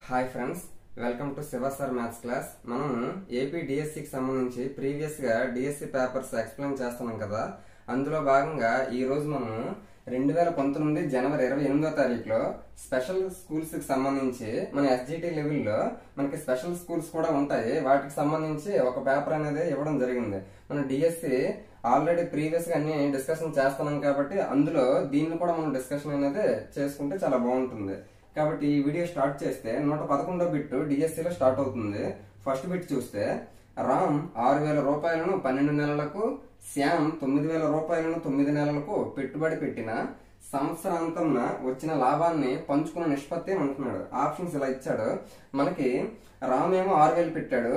Hi friends, welcome to Shiva sir maths class. మనం AP డిఎస్సికి సంబంధించి ప్రీవియస్ గా డిఎస్సి పేపర్స్ ఎక్స్ప్లెయిన్ చేస్తున్నాం కదా. అందులో భాగంగా ఈ రోజు మనం 2019 జనవరి 28వ తారీఖులో స్పెషల్ స్కూల్స్ కి సంబంధించి మన ఎస్జిటి లెవెల్లో మనకి స్పెషల్ స్కూల్స్ కూడా ఉంటాయి. వాటికి సంబంధించి ఒక పేపర్ అనేది ఇవ్వడం జరిగింది. మన డిఎస్సి ఆల్రెడీ ప్రీవియస్ గా అన్ని డిస్కషన్ చేస్తున్నాం కాబట్టి అందులో దీన్ని కూడా మనం డిస్కషన్ అనేది చేసుకుంటే చాలా బాగుంటుంది. కాబట్టి ఈ వీడియో స్టార్ట్ చేస్తే 111వ బిట్ డిఎస్సిలో స్టార్ట్ అవుతుంది. ఫస్ట్ బిట్ చూస్తే రామ్ 6,000 రూపాయలను 12 నెలలకు, శ్యామ్ 9,000 రూపాయలను 9 నెలలకు పెట్టుబడి పెట్టిన సంవత్సరాంతంన వచ్చిన లాభాన్ని పంచుకున్న నిష్పత్తి అని అంటున్నాడు. ఆప్షన్స్ ఇలా ఇచ్చాడు. మనకి రామ్ ఏమో 6,000 పెట్టాడు,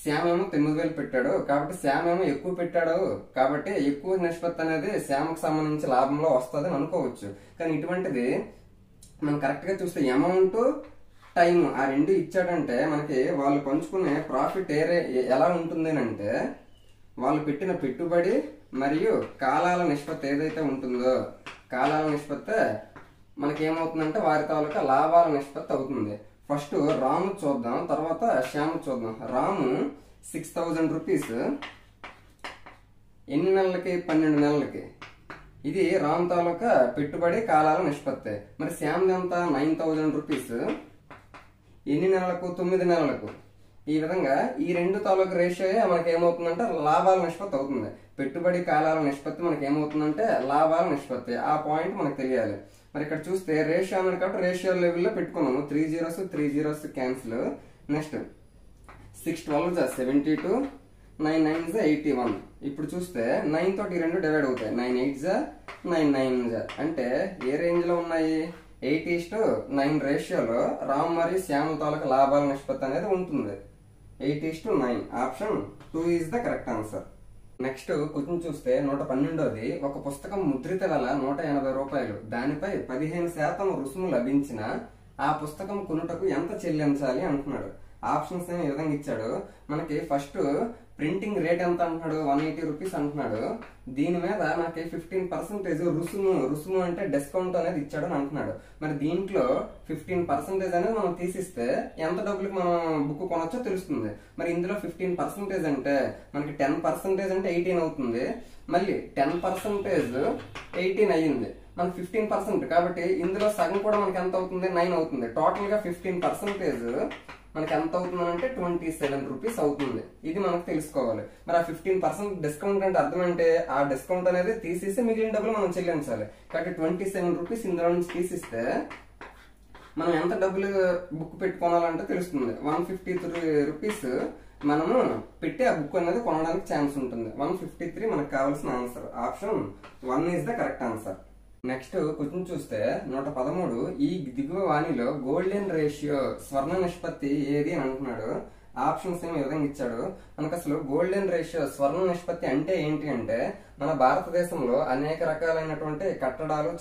శ్యామ్ ఏమో 9,000 పెట్టాడు. కాబట్టి శ్యామ్ ఏమో ఎక్కువ పెట్టాడు కాబట్టి ఎక్కువ నిష్పత్తి అనేది శ్యామ్కి సంబంధించి లాభంలో వస్తుంది అని అనుకోవచ్చు. కానీ ఇటువంటిది మనం కరెక్ట్ గా చూస్తే అమౌంట్, టైం ఆ రెండు ఇచ్చాడంటే మనకి వాళ్ళు పంచుకునే ప్రాఫిట్ ఎలా ఉంటుంది అంటే వాళ్ళు పెట్టిన పెట్టుబడి మరియు కాలాల నిష్పత్తి ఏదైతే ఉంటుందో కాలాల నిష్పత్తి మనకి ఏమవుతుందంటే వారి తాలూకా లాభాల నిష్పత్తి అవుతుంది. ఫస్ట్ రాము చూద్దాం, తర్వాత శ్యామ్ చూద్దాం. రాము 6,000 రూపీస్ ఎన్ని నెలలకి? 12 నెలలకి. ఇది రామ్ తాలూకా పెట్టుబడి కాలాల నిష్పత్తి. మరి శ్యామ్ ఎంత? 9,000 రూపీస్ ఎన్ని నెలలకు? 9 నెలలకు. ఈ విధంగా ఈ రెండు తాలూకా రేషియో మనకి ఏమవుతుందంటే లాభాల నిష్పత్తి అవుతుంది. పెట్టుబడి కాలాల నిష్పత్తి మనకి ఏమవుతుందంటే లాభాల నిష్పత్తి. ఆ పాయింట్ మనకు తెలియాలి. మరి ఇక్కడ చూస్తే రేషియో అన్నది కాబట్టి రేషియో లెవెల్లో పెట్టుకున్నాము. 3 zeros క్యాన్సిల్. నెక్స్ట్ 6 12 72, 9 9 81. ఇప్పుడు చూస్తే 9 తోటి 2 డివైడ్ అవుతాయి. 9 8 9 9 అంటే ఏ రేంజ్ లో ఉన్నాయి? 8:9 రేషియోలో రామ్ మరియు శ్యామ్ తాలూకా లాభాల నిష్పత్తి అనేది ఉంటుంది. 8:9. Option 2 is the correct answer. Next question చూస్తే 112ది. ఒక పుస్తకం ముద్రిత వెల 180 రూపాయలు. దానిపై 15% రుసుము లభించిన ఆ పుస్తకం కొనుటకు ఎంత చెల్లించాలి అంటున్నాడు. ఆప్షన్స్ ఈ విధంగా ఇచ్చాడు. మనకి ఫస్ట్ ప్రింటింగ్ రేట్ ఎంత అంటున్నాడు? 180 రూపీస్ అంటున్నాడు. దీని మీద మనకి 15% రుసుము అంటే డిస్కౌంట్ అనేది ఇచ్చాడు అని అంటున్నాడు. మరి దీంట్లో 15% అనేది మనం తీసిస్తే ఎంత డబ్బులకు మనం బుక్ కొనొచ్చో తెలుస్తుంది. మరి ఇందులో 15% అంటే మనకి 10% అంటే 18 అవుతుంది. మళ్ళీ 10% 18 అయ్యింది. మనకి 15% కాబట్టి ఇందులో సగం కూడా మనకి ఎంత అవుతుంది? 9 అవుతుంది. టోటల్ గా 15% మనకి ఎంత అవుతుంది అంటే 27 రూపీస్ అవుతుంది. ఇది మనకు తెలుసుకోవాలి. మరి ఆ 15% డిస్కౌంట్ అంటే అర్థం అంటే ఆ డిస్కౌంట్ అనేది తీసేసి మిగిలిన డబ్బులు మనం చెల్లించాలి. కాబట్టి 27 రూపీస్ ఇందులో నుంచి తీసిస్తే మనం ఎంత డబ్బులు బుక్ పెట్టుకోవాలంటే తెలుస్తుంది. 153 రూపీస్ మనము పెట్టి ఆ బుక్ అనేది కొనడానికి ఛాన్స్ ఉంటుంది. 153 మనకు కావాల్సిన answer. Option 1 is the correct answer. Next question చూస్తే 113. ఈ దిగువ వాణిలో గోల్డెన్ రేషియో స్వర్ణ నిష్పత్తి ఏది అని అంటున్నాడు. ఆప్షన్స్ ఏమి విధంగా ఇచ్చాడు. మనకు అసలు గోల్డెన్ రేషియో స్వర్ణ నిష్పత్తి అంటే ఏంటి అంటే మన భారతదేశంలో అనేక రకాలైనటువంటి కట్టడాలు,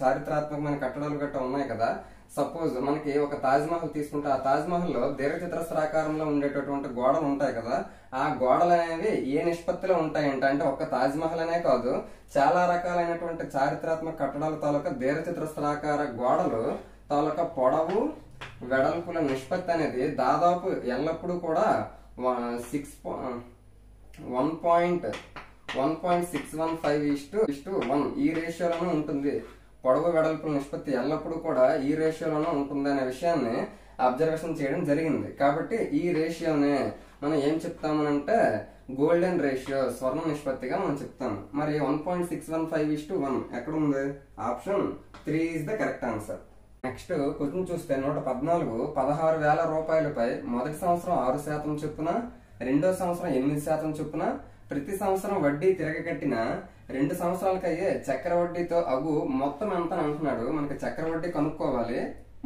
చారిత్రాత్మకమైన కట్టడాలు గట్రా ఉన్నాయి కదా. సపోజ్ మనకి ఒక తాజ్ మహల్ తీసుకుంటే ఆ తాజ్ మహల్ లో దీర్ఘచతురస్రాకారంలో ఉండేటటువంటి గోడలు ఉంటాయి కదా. ఆ గోడలు అనేవి ఏ నిష్పత్తిలో ఉంటాయంటే అంటే ఒక్క తాజ్ మహల్ అనే కాదు, చాలా రకాలైనటువంటి చారిత్రాత్మక కట్టడాల తాలూకా దీర్ఘచతురస్రాకార గోడలు తాలూకా పొడవు వెడల్పుల నిష్పత్తి అనేది దాదాపు ఎల్లప్పుడూ కూడా 1.615:1 ఈ రేషియోలోనే ఉంటుంది. పొడవు వెడల్పుల నిష్పత్తి ఎల్లప్పుడూ కూడా ఈ రేషియోలోనే ఉంటుంది అనే విషయాన్ని అబ్జర్వేషన్ చేయడం జరిగింది. కాబట్టి ఈ రేషియోనే మనం ఏం చెప్తామనంటే గోల్డెన్ రేషియో స్వర్ణ నిష్పత్తిగా మనం చెప్తాము. మరి 1.615:1 ఎక్కడ ఉంది? Option 3 is the correct answer. Next question చూస్తే 114. 16,000 రూపాయలపై మొదటి సంవత్సరం 6% చొప్పున, రెండో సంవత్సరం 8% చొప్పున, ప్రతి సంవత్సరం వడ్డీ తిరగకట్టిన 2 సంవత్సరాలకు అయ్యే చక్ర వడ్డీతో అగు మొత్తం ఎంత అని అంటున్నాడు. మనకి చక్ర వడ్డీ కనుక్కోవాలి,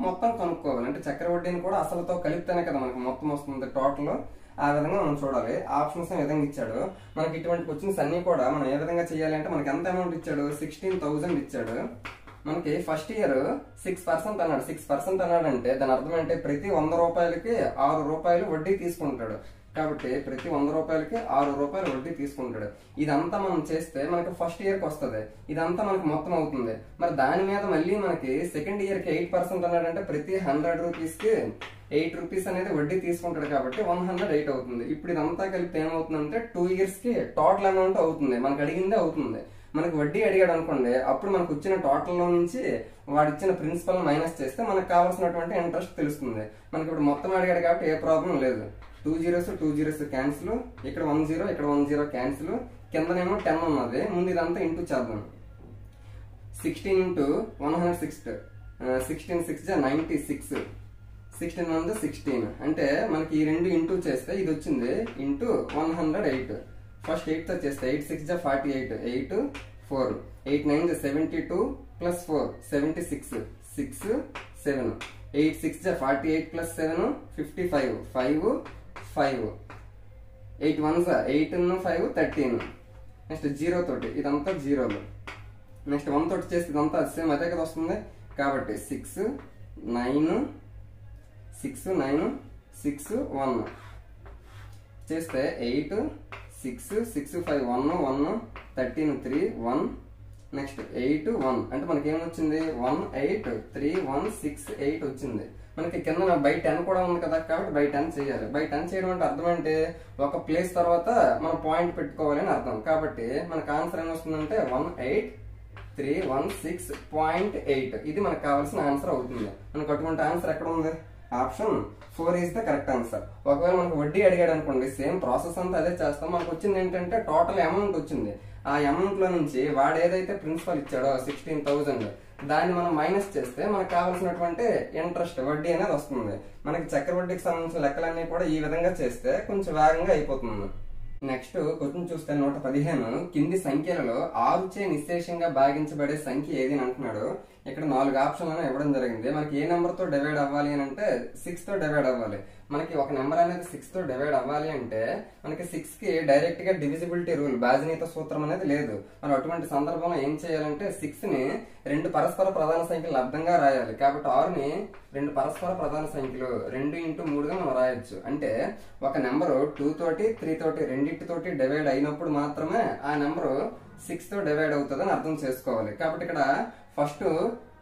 మొత్తం కనుక్కోవాలి. అంటే చక్ర వడ్డీని కూడా అసలుతో కలిపితేనే కదా మనకి మొత్తం వస్తుంది టోటల్. ఆ విధంగా మనం చూడాలి. ఆప్షన్స్ ఏ విధంగా ఇచ్చాడు. మనకి ఇటువంటి క్వశ్చన్స్ అన్ని కూడా మనం ఏ విధంగా చేయాలి అంటే మనకి ఎంత అమౌంట్ ఇచ్చాడు? 16,000 ఇచ్చాడు. మనకి ఫస్ట్ ఇయర్ 6% అన్నాడు. 6% అన్నాడు అంటే దాని అర్థం అంటే ప్రతి 100 రూపాయలకి 6 రూపాయలు వడ్డీ తీసుకుంటాడు. కాబట్టి ప్రతి 100 రూపాయలకి 6 రూపాయలు వడ్డీ తీసుకుంటాడు. ఇదంతా మనం చేస్తే మనకి ఫస్ట్ ఇయర్కి వస్తుంది, ఇదంతా మనకి మొత్తం అవుతుంది. మరి దాని మీద మళ్ళీ మనకి సెకండ్ ఇయర్కి 8% అన్నాడంటే ప్రతి 100 రూపీస్కి 8 రూపీస్ అనేది వడ్డీ తీసుకుంటాడు కాబట్టి 108 అవుతుంది. ఇప్పుడు ఇదంతా కలిపి ఏమవుతుందంటే 2 ఇయర్స్కి టోటల్ అమౌంట్ అవుతుంది, మనకు అడిగిందే అవుతుంది. మనకి వడ్డీ అడిగాడు అనుకోండి, అప్పుడు మనకు వచ్చిన టోటల్లో నుంచి వాడు ఇచ్చిన ప్రిన్సిపల్ మైనస్ చేస్తే మనకు కావాల్సినటువంటి ఇంట్రెస్ట్ తెలుస్తుంది. మనకి ఇప్పుడు మొత్తం అడిగాడు కాబట్టి ఏ ప్రాబ్లం లేదు. 2 zeros క్యాన్సిల్, ఇక్కడ 1 0 ఇక్కడ 1 0 క్యాన్సిల్, కిందనేమో 10 ఉన్నది. ముందు ఇదంతా ఇంటూ చేద్దాం. 16 into 106, 16 6 96, 16 1 16 అంటే మనకి ఈ రెండు ఇంటూ చేస్తే ఇది వచ్చింది ఇంటూ 108. ఫస్ట్ 8 తో చేస్తే 8 6 48, 8 4, 8 9 72 ప్లస్ 4 76, 6 7, 8 6 48 ప్లస్ 7 55, 5 5, 8 1 8 5 13. నెక్స్ట్ 0 తోటి ఇదంతా జీరోలు. నెక్స్ట్ 1 తోటి చేస్తే ఇదంతా సేమ్ అదే కదా వస్తుంది కాబట్టి 6 9 6 9 6 1 చేస్తే 8 6 6 5 1 1 13 3 1. నెక్స్ట్ 8 1 అంటే మనకి ఏమొచ్చింది 1 8 3 1 6 8 వచ్చింది. మనకి కింద బై 10 కూడా ఉంది కదా కాబట్టి బై 10 చేయాలి. బై 10 చేయడం అంటే అర్థం అంటే ఒక ప్లేస్ తర్వాత మనం పాయింట్ పెట్టుకోవాలి అని అర్థం. కాబట్టి మనకు ఆన్సర్ ఏమొస్తుందంటే 18316.8. ఇది మనకు కావాల్సిన ఆన్సర్ అవుతుంది. మనకు అటువంటి ఆన్సర్ ఎక్కడ ఉంది? Option 4 is the correct answer. ఒకవేళ మనకు వడ్డీ అడిగాడు అనుకోండి, సేమ్ ప్రాసెస్ అంతా అదే చేస్తాం. మనకు వచ్చింది ఏంటంటే టోటల్ అమౌంట్ వచ్చింది. ఆ అమౌంట్ లో నుంచి వాడు ఏదైతే ప్రిన్సిపల్ ఇచ్చాడో 16,000 దాన్ని మనం మైనస్ చేస్తే మనకు కావాల్సినటువంటి ఇంట్రెస్ట్ వడ్డీ అనేది వస్తుంది. మనకి చక్రవడ్డీకి సంబంధించిన లెక్కలన్నీ కూడా ఈ విధంగా చేస్తే కొంచెం వేగంగా అయిపోతుంది. నెక్స్ట్ క్వశ్చన్ చూస్తే 115 కింది సంఖ్యలలో 6 చే నిశ్శేషంగా భాగించబడే సంఖ్య ఏది అని అంటున్నాడు. ఇక్కడ 4 ఆప్షన్లను ఇవ్వడం జరిగింది. మనకి ఏ నెంబర్ తో డివైడ్ అవ్వాలి అని అంటే 6 తో డివైడ్ అవ్వాలి. మనకి ఒక నెంబర్ అనేది 6 తో డివైడ్ అవ్వాలి అంటే మనకి 6 కి డైరెక్ట్ గా డివిజిబిలిటీ రూల్, బాజనీత సూత్రం అనేది లేదు. మనం అటువంటి సందర్భంలో ఏం చేయాలంటే 6 ని 2 పరస్పర ప్రధాన సంఖ్యలు లబ్ధంగా రాయాలి. కాబట్టి 6 ని 2 పరస్పర ప్రధాన సంఖ్యలు 2 into 3 గా మనం రాయొచ్చు. అంటే ఒక నెంబరు 2 తోటి 3 తోటి రెండింటితోటి డివైడ్ అయినప్పుడు మాత్రమే ఆ నెంబరు 6 తో డివైడ్ అవుతుంది అని అర్థం చేసుకోవాలి. కాబట్టి ఇక్కడ ఫస్ట్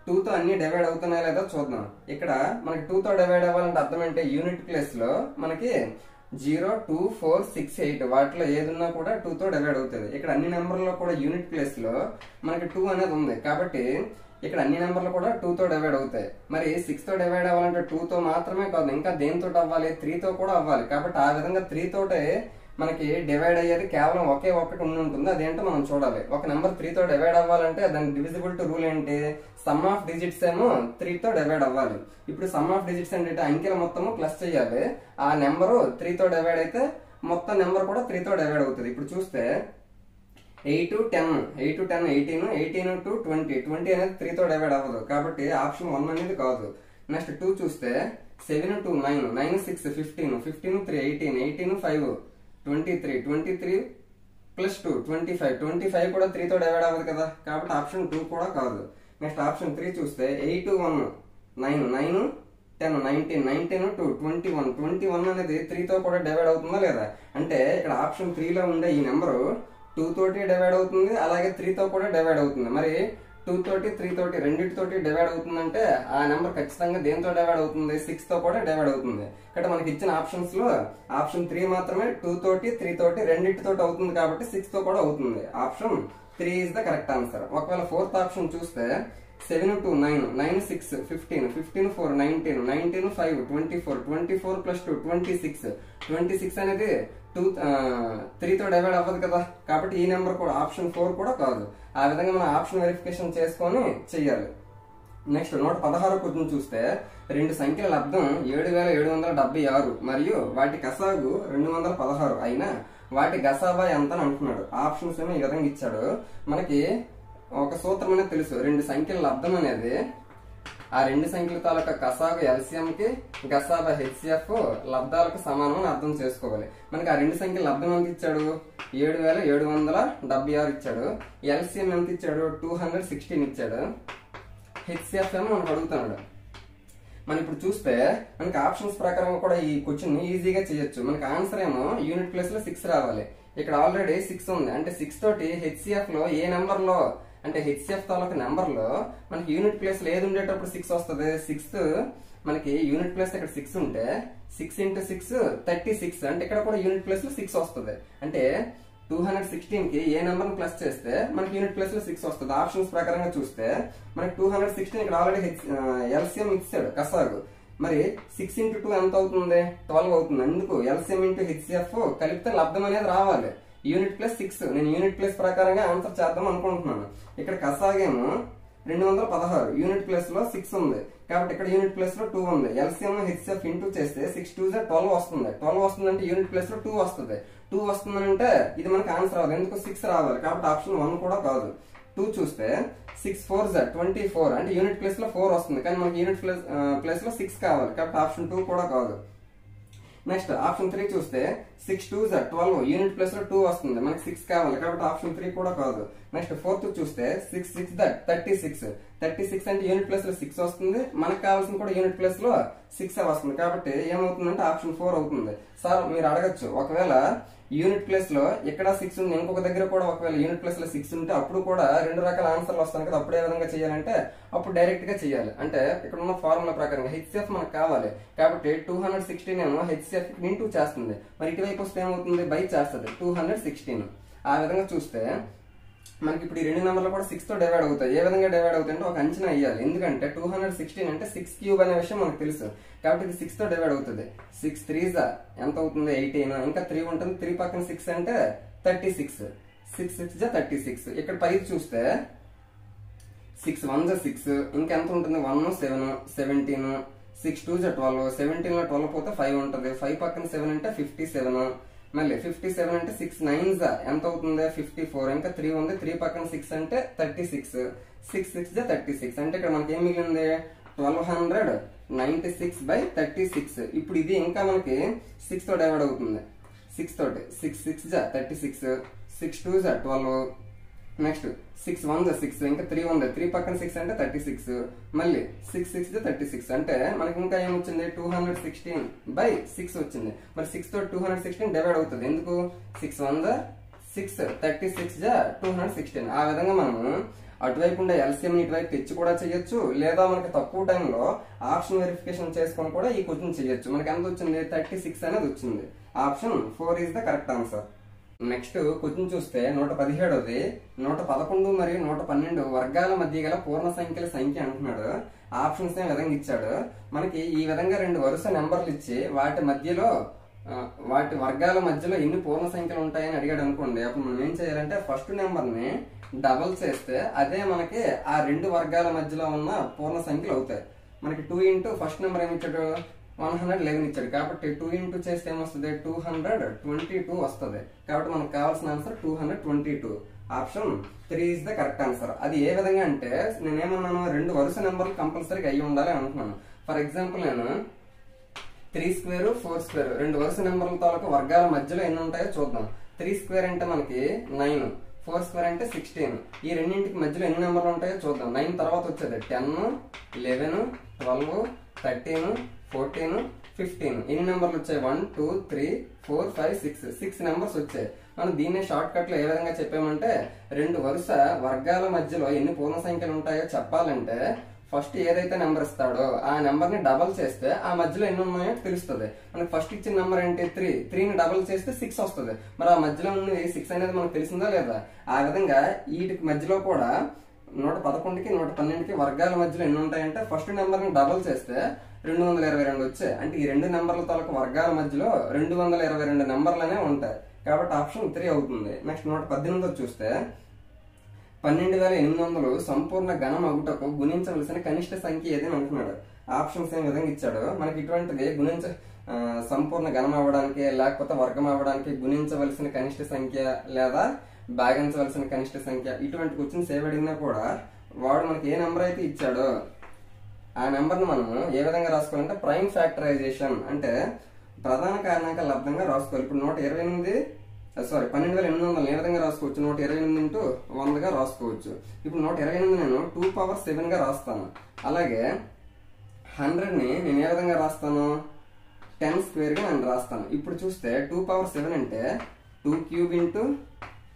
2 తో అన్ని డివైడ్ అవుతున్నాయా లేదా చూద్దాం. ఇక్కడ మనకి 2 తో డివైడ్ అవ్వాలంటే అర్థం అంటే యూనిట్ ప్లేస్ లో మనకి 0 2 4 6 8 వాటిలో ఏదున్నా కూడా 2 తో డివైడ్ అవుతుంది. ఇక్కడ అన్ని నెంబర్లో కూడా యూనిట్ ప్లేస్ లో మనకి 2 అనేది ఉంది కాబట్టి ఇక్కడ అన్ని నెంబర్లు కూడా 2 తో డివైడ్ అవుతాయి. మరి 6 తో డివైడ్ అవ్వాలంటే 2 తో మాత్రమే కాదు, ఇంకా దేనితో అవ్వాలి? 3 తో కూడా అవ్వాలి. కాబట్టి ఆ విధంగా 3 తోటే మనకి డివైడ్ అయ్యేది కేవలం ఒకే ఒకటి ఉంటుంది. అదేంటో మనం చూడాలి. ఒక నెంబర్ 3 తో డివైడ్ అవ్వాలంటే దాని డివిజిబిలిటీ రూల్ ఏంటి? సమ్ ఆఫ్ డిజిట్స్ ఏమో 3 తో డివైడ్ అవ్వాలి. ఇప్పుడు సమ్ ఆఫ్ డిజిట్స్ అంటే అంకెల మొత్తము ప్లస్ చేయాలి. ఆ నెంబరు 3 తో డివైడ్ అయితే మొత్తం నెంబర్ కూడా 3 తో డివైడ్ అవుతుంది. ఇప్పుడు చూస్తే 8 10 8 10 18 18 to 20 20 అనేది 3 తో డివైడ్ అవ్వదు కాబట్టి ఆప్షన్ 1 అనేది కాదు. నెక్స్ట్ 2 చూస్తే 7 to 9 9 6 15 15 3 18 18 5 23 23 ప్లస్ 2 25 25 కూడా 3 తో డివైడ్ అవ్వదు కదా కాబట్టి ఆప్షన్ 2 కూడా కాదు. నెక్స్ట్ ఆప్షన్ 3 చూస్తే 8 1 9 9 10 19 19 to 21 21 అనేది 3 తో కూడా డివైడ్ అవుతుందా లేదా? అంటే ఇక్కడ ఆప్షన్ 3 లో ఉండే ఈ నెంబరు 2 తోటి డివైడ్ అవుతుంది, అలాగే 3 తో కూడా డివైడ్ అవుతుంది. మరి 2 తోటి 3 తోటి రెండింటితోటి డివైడ్ అవుతుందంటే ఆ నెంబర్ ఖచ్చితంగా దేంతో డివైడ్ అవుతుంది? 6 తో కూడా డివైడ్ అవుతుంది. ఇక్కడ మనకి ఇచ్చిన ఆప్షన్స్ లో ఆప్షన్ 3 మాత్రమే 2 తోటి 3 తోటి రెండింటితోటి అవుతుంది కాబట్టి 6 తో కూడా అవుతుంది. Option 3 is the correct answer. ఒకవేళ 4th ఆప్షన్ చూస్తే 7 to 9 9 6 15 15 4 19 19 5 24 24 plus 2 26 26 అనేది 3 తో డివైడ్ అవ్వదు కదా కాబట్టి ఈ నెంబర్ కూడా ఆప్షన్ 4 కూడా కాదు. ఆ విధంగా మనం ఆప్షన్ వెరిఫికేషన్ చేసుకొని చెయ్యాలి. నెక్స్ట్ 116 క్వశ్చన్ చూస్తే రెండు సంఖ్యల లబ్ధం 7776 మరియు వాటి గసాగు 216 అయినా వాటి గసాబా ఎంత అని అంటున్నాడు. ఆప్షన్స్ ఏమో ఈ విధంగా ఇచ్చాడు. మనకి ఒక సూత్రం అనేది తెలుసు, రెండు సంఖ్యల లబ్ధం అనేది ఆ రెండు సంఖ్యల తాలూకా గసాబు ఎల్సిఎం కి గసాబా హెచ్సిఎఫ్ లబ్ధాలకు సమానం అని అర్థం చేసుకోవాలి. మనకి ఆ రెండు సంఖ్యల లబ్ధం ఎంత ఇచ్చాడు? 7776 ఇచ్చాడు. ఎల్సిఎం ఎంత ఇచ్చాడు? 216 ఇచ్చాడు. హెచ్సిఎఫ్ ఏమో మనకు అడుగుతున్నాడు. మనం ఇప్పుడు చూస్తే మనకి ఆప్షన్స్ ప్రకారం కూడా ఈ క్వశ్చన్ ఈజీగా చేయొచ్చు. మనకి ఆన్సర్ ఏమో యూనిట్ ప్లేస్ లో 6 రావాలి. ఇక్కడ ఆల్రెడీ 6 ఉంది, అంటే 6 తోటి హెచ్సిఎఫ్ లో ఏ నెంబర్ లో అంటే హెచ్సిఎఫ్ తాలూకు నెంబర్ లో మనకి యూనిట్ ప్లేస్ లో ఏది ఉండేటప్పుడు 6 వస్తుంది. 6 మనకి యూనిట్ ప్లేస్ ఇక్కడ 6 ఉంటే 6 × 6 36, అంటే ఇక్కడ కూడా యూనిట్ ప్లేస్ లో 6 వస్తుంది. అంటే 216 కి ఏ నెంబర్ ప్లస్ చేస్తే మనకి యూనిట్ ప్లేస్ లో 6 వస్తుంది. ఆప్షన్స్ ప్రకారంగా చూస్తే మనకి 216 ఇక్కడ ఆల్రెడీ ఎల్సిఎం ఇచ్చాడు కసాగు. మరి 6 × 2 ఎంత అవుతుంది? 12 అవుతుంది. అందుకు ఎల్సిఎం × హెచ్సిఎఫ్ కలిపితే లబ్ధం అనేది రావాలి. యూనిట్ ప్లస్ 6 నేను యూనిట్ ప్లేస్ ప్రకారంగా ఆన్సర్ చేద్దాం అనుకుంటున్నాను. ఇక్కడ కసాగేమో 216 యూనిట్ ప్లేస్ లో 6 ఉంది కాబట్టి ఇక్కడ యూనిట్ ప్లేస్ లో 2 ఉంది. ఎల్సిఎం హెచ్సిఎఫ్ ఇంటూ చేస్తే 6 2 12 వస్తుంది. 12 వస్తుంది అంటే యూనిట్ ప్లేస్ లో 2 వస్తుంది. 2 వస్తుందంటే ఇది మనకి ఆన్సర్ రావాలి. ఎందుకు 6 రావాలి కాబట్టి ఆప్షన్ 1 కూడా కాదు. 2 చూస్తే 6 4 24 అంటే యూనిట్ ప్లేస్ లో 4 వస్తుంది, కానీ మనకి యూనిట్ ప్లేస్ లో 6 కావాలి కాబట్టి ఆప్షన్ 2 కూడా కాదు. నెక్స్ట్ ఆప్షన్ 3 చూస్తే 6 2 12 యూనిట్ ప్లేస్ లో 2 వస్తుంది, మనకి 6 కావాలి కాబట్టి ఆప్షన్ 3 కూడా కాదు. నెక్స్ట్ 4th చూస్తే 6 6 36 అంటే యూనిట్ ప్లేస్ లో 6 వస్తుంది, మనకు కావాల్సిన కూడా యూనిట్ ప్లేస్ లో 6 వస్తుంది కాబట్టి ఏమవుతుందంటే ఆప్షన్ 4 అవుతుంది. సార్ మీరు అడగచ్చు, ఒకవేళ యూనిట్ ప్లేస్ లో ఇక్కడ 6 ఉంది, ఇంకొక దగ్గర కూడా ఒకవేళ యూనిట్ ప్లేస్ లో 6 ఉంటే అప్పుడు కూడా 2 రకాల ఆన్సర్లు వస్తాయి కదా, అప్పుడు ఏ విధంగా చేయాలంటే అప్పుడు డైరెక్ట్ గా చేయాలి. అంటే ఇక్కడ ఉన్న ఫార్ములా ప్రకారంగా హెచ్సిఎఫ్ మనకు కావాలి కాబట్టి 216 ఏమో హెచ్సిఎఫ్ ఇంటూ చేస్తుంది, మరి ఇటువైపు వస్తే ఏమవుతుంది బై చేస్తుంది 216. ఆ విధంగా చూస్తే మనకి ఇప్పుడు ఈ రెండు నెంబర్లు కూడా 6 తో డివైడ్ అవుతాయి. ఏ విధంగా డివైడ్ అవుతాయి అంటే ఒక అంచనా వేయాలి. ఎందుకంటే 216 అంటే 6³ అనే విషయం మనకు తెలుసు కాబట్టి ఇది 6 తో డివైడ్ అవుతుంది. 6 3 ఎంత అవుతుంది 18, ఇంకా 3 ఉంటుంది, 3 పక్కన 6 అంటే 36, 6 6 36. ఇక్కడ 5 చూస్తే 6 1 6, ఇంకా ఎంత ఉంటుంది 1 7 17, 6 2 12, 17 లో 12 పోతే 5 ఉంటుంది, 5 పక్కన 7 అంటే 57, మళ్ళీ 57 అంటే 6 9 ఎంత అవుతుంది 54, ఇంకా 3 ఉంది, 3 పక్కన 6 అంటే 36, 6 6 36 అంటే ఇక్కడ మనకి ఏం మిగిలింది 1296/36. ఇప్పుడు ఇది ఇంకా మనకి 6 తో డివైడ్ అవుతుంది. 6 తోటి 6 6 36, 6 2 12, నెక్స్ట్ 6 1 6, ఇంకా 3 ఉంది, 3 పక్కన 6 అంటే 36, మళ్ళీ 6 6 36 అంటే మనకి ఇంకా ఏమొచ్చింది 216/6 వచ్చింది. మరి 6 తో 216 డివైడ్ అవుతుంది. ఎందుకు 6 1 6, 36 216. ఆ విధంగా మనము అటువైపు ఉండే ఎల్సిఎం ఇటువైపు తెచ్చి కూడా చేయొచ్చు, లేదా మనకి తక్కువ టైంలో ఆప్షన్ వెరిఫికేషన్ చేసుకొని కూడా ఈ క్వశ్చన్ చేయొచ్చు. మనకి ఎంత వచ్చింది 36 అనేది వచ్చింది. Option 4 is the correct answer. Next question చూస్తే 117ది 111 మరియు 112 వర్గాల మధ్య గల పూర్ణ సంఖ్యల సంఖ్య అంటున్నాడు. ఆప్షన్స్ ఏ విధంగా ఇచ్చాడు. మనకి ఈ విధంగా 2 వరుస నెంబర్లు ఇచ్చి వాటి వర్గాల మధ్యలో ఎన్ని పూర్ణ సంఖ్యలు ఉంటాయని అడిగాడు అనుకోండి. అప్పుడు మనం ఏం చేయాలంటే ఫస్ట్ నెంబర్ ని డబల్ చేస్తే అదే మనకి ఆ 2 వర్గాల మధ్యలో ఉన్న పూర్ణ సంఖ్యలు అవుతాయి. మనకి 2 ఇంటూ ఫస్ట్ నెంబర్ ఏమి ఇచ్చాడు 111 ఇచ్చాడు కాబట్టి 2 ఇంటూ చేస్తే ఏమొస్తుంది 222 వస్తుంది. కాబట్టి మనకు కావాల్సిన answer 222. Option 3 is the correct answer. అది ఏ విధంగా అంటే నేనేమన్నాను 2 వరుస నెంబర్లు కంపల్సరీగా అయ్యి ఉండాలి అంటున్నాను. ఫర్ ఎగ్జాంపుల్ నేను 3² 4² 2 వరుస నెంబర్ల తాలూకు వర్గాల మధ్యలో ఎన్ని ఉంటాయో చూద్దాం. 3² అంటే మనకి 9, 4² అంటే 16. ఈ రెండింటికి మధ్యలో ఎన్ని నెంబర్లు ఉంటాయో చూద్దాం. 9 తర్వాత వచ్చేది 10 11 12 13 14 15. ఎన్ని నెంబర్లు వచ్చాయి 1 2 3 4 5 6 నెంబర్స్ వచ్చాయి. మనం దీన్ని షార్ట్ కట్ లో ఏ విధంగా చెప్పామంటే 2 వరుస వర్గాల మధ్యలో ఎన్ని పూర్ణ సంఖ్యలు ఉంటాయో చెప్పాలంటే ఫస్ట్ ఏదైతే నెంబర్ ఇస్తాడో ఆ నెంబర్ ని డబల్ చేస్తే ఆ మధ్యలో ఎన్ని ఉన్నాయో తెలుస్తుంది. మనకి ఫస్ట్ ఇచ్చిన నెంబర్ ఏంటి 3 ని డబల్ చేస్తే 6 వస్తుంది. మరి ఆ మధ్యలో ఉన్నది 6 అనేది మనకు తెలిసిందా లేదా? ఆ విధంగా వీటికి మధ్యలో కూడా 111కి 112కి వర్గాల మధ్యలో ఎన్ని ఉంటాయంటే ఫస్ట్ నెంబర్ ని డబల్ చేస్తే 222 వచ్చాయి. అంటే ఈ 2 నెంబర్ల తాలూకు వర్గాల మధ్యలో 222 నెంబర్లనే ఉంటాయి కాబట్టి ఆప్షన్ 3 అవుతుంది. నెక్స్ట్ 118 చూస్తే 12800 సంపూర్ణ ఘనం అగుటకు గుణించవలసిన కనిష్ట సంఖ్య ఏదని అంటున్నాడు. ఆప్షన్స్ ఏ విధంగా ఇచ్చాడు. మనకి ఇటువంటిది సంపూర్ణ ఘనం అవ్వడానికి లేకపోతే వర్గం అవ్వడానికి గుణించవలసిన కనిష్ట సంఖ్య లేదా భాగించవలసిన కనిష్ట సంఖ్య ఇటువంటి క్వశ్చన్స్ ఏవడినా కూడా వాడు మనకి ఏ నెంబర్ అయితే ఇచ్చాడో ఆ నెంబర్ ను మనము ఏ విధంగా రాసుకోవాలంటే ప్రైమ్ ఫ్యాక్టరైజేషన్ అంటే ప్రధాన కారణాంక లబ్ధంగా రాసుకోవాలి. ఇప్పుడు 12800 ఏ విధంగా రాసుకోవచ్చు 128 ఇంటూ 100 గా రాసుకోవచ్చు. ఇప్పుడు 128 నేను 2 పవర్ 7 గా రాస్తాను. అలాగే 100ని నేను ఏ విధంగా రాస్తాను, 10 స్క్వేర్గా నేను రాస్తాను. ఇప్పుడు చూస్తే 2⁻7 అంటే 2 క్యూబ్ ఇంటూ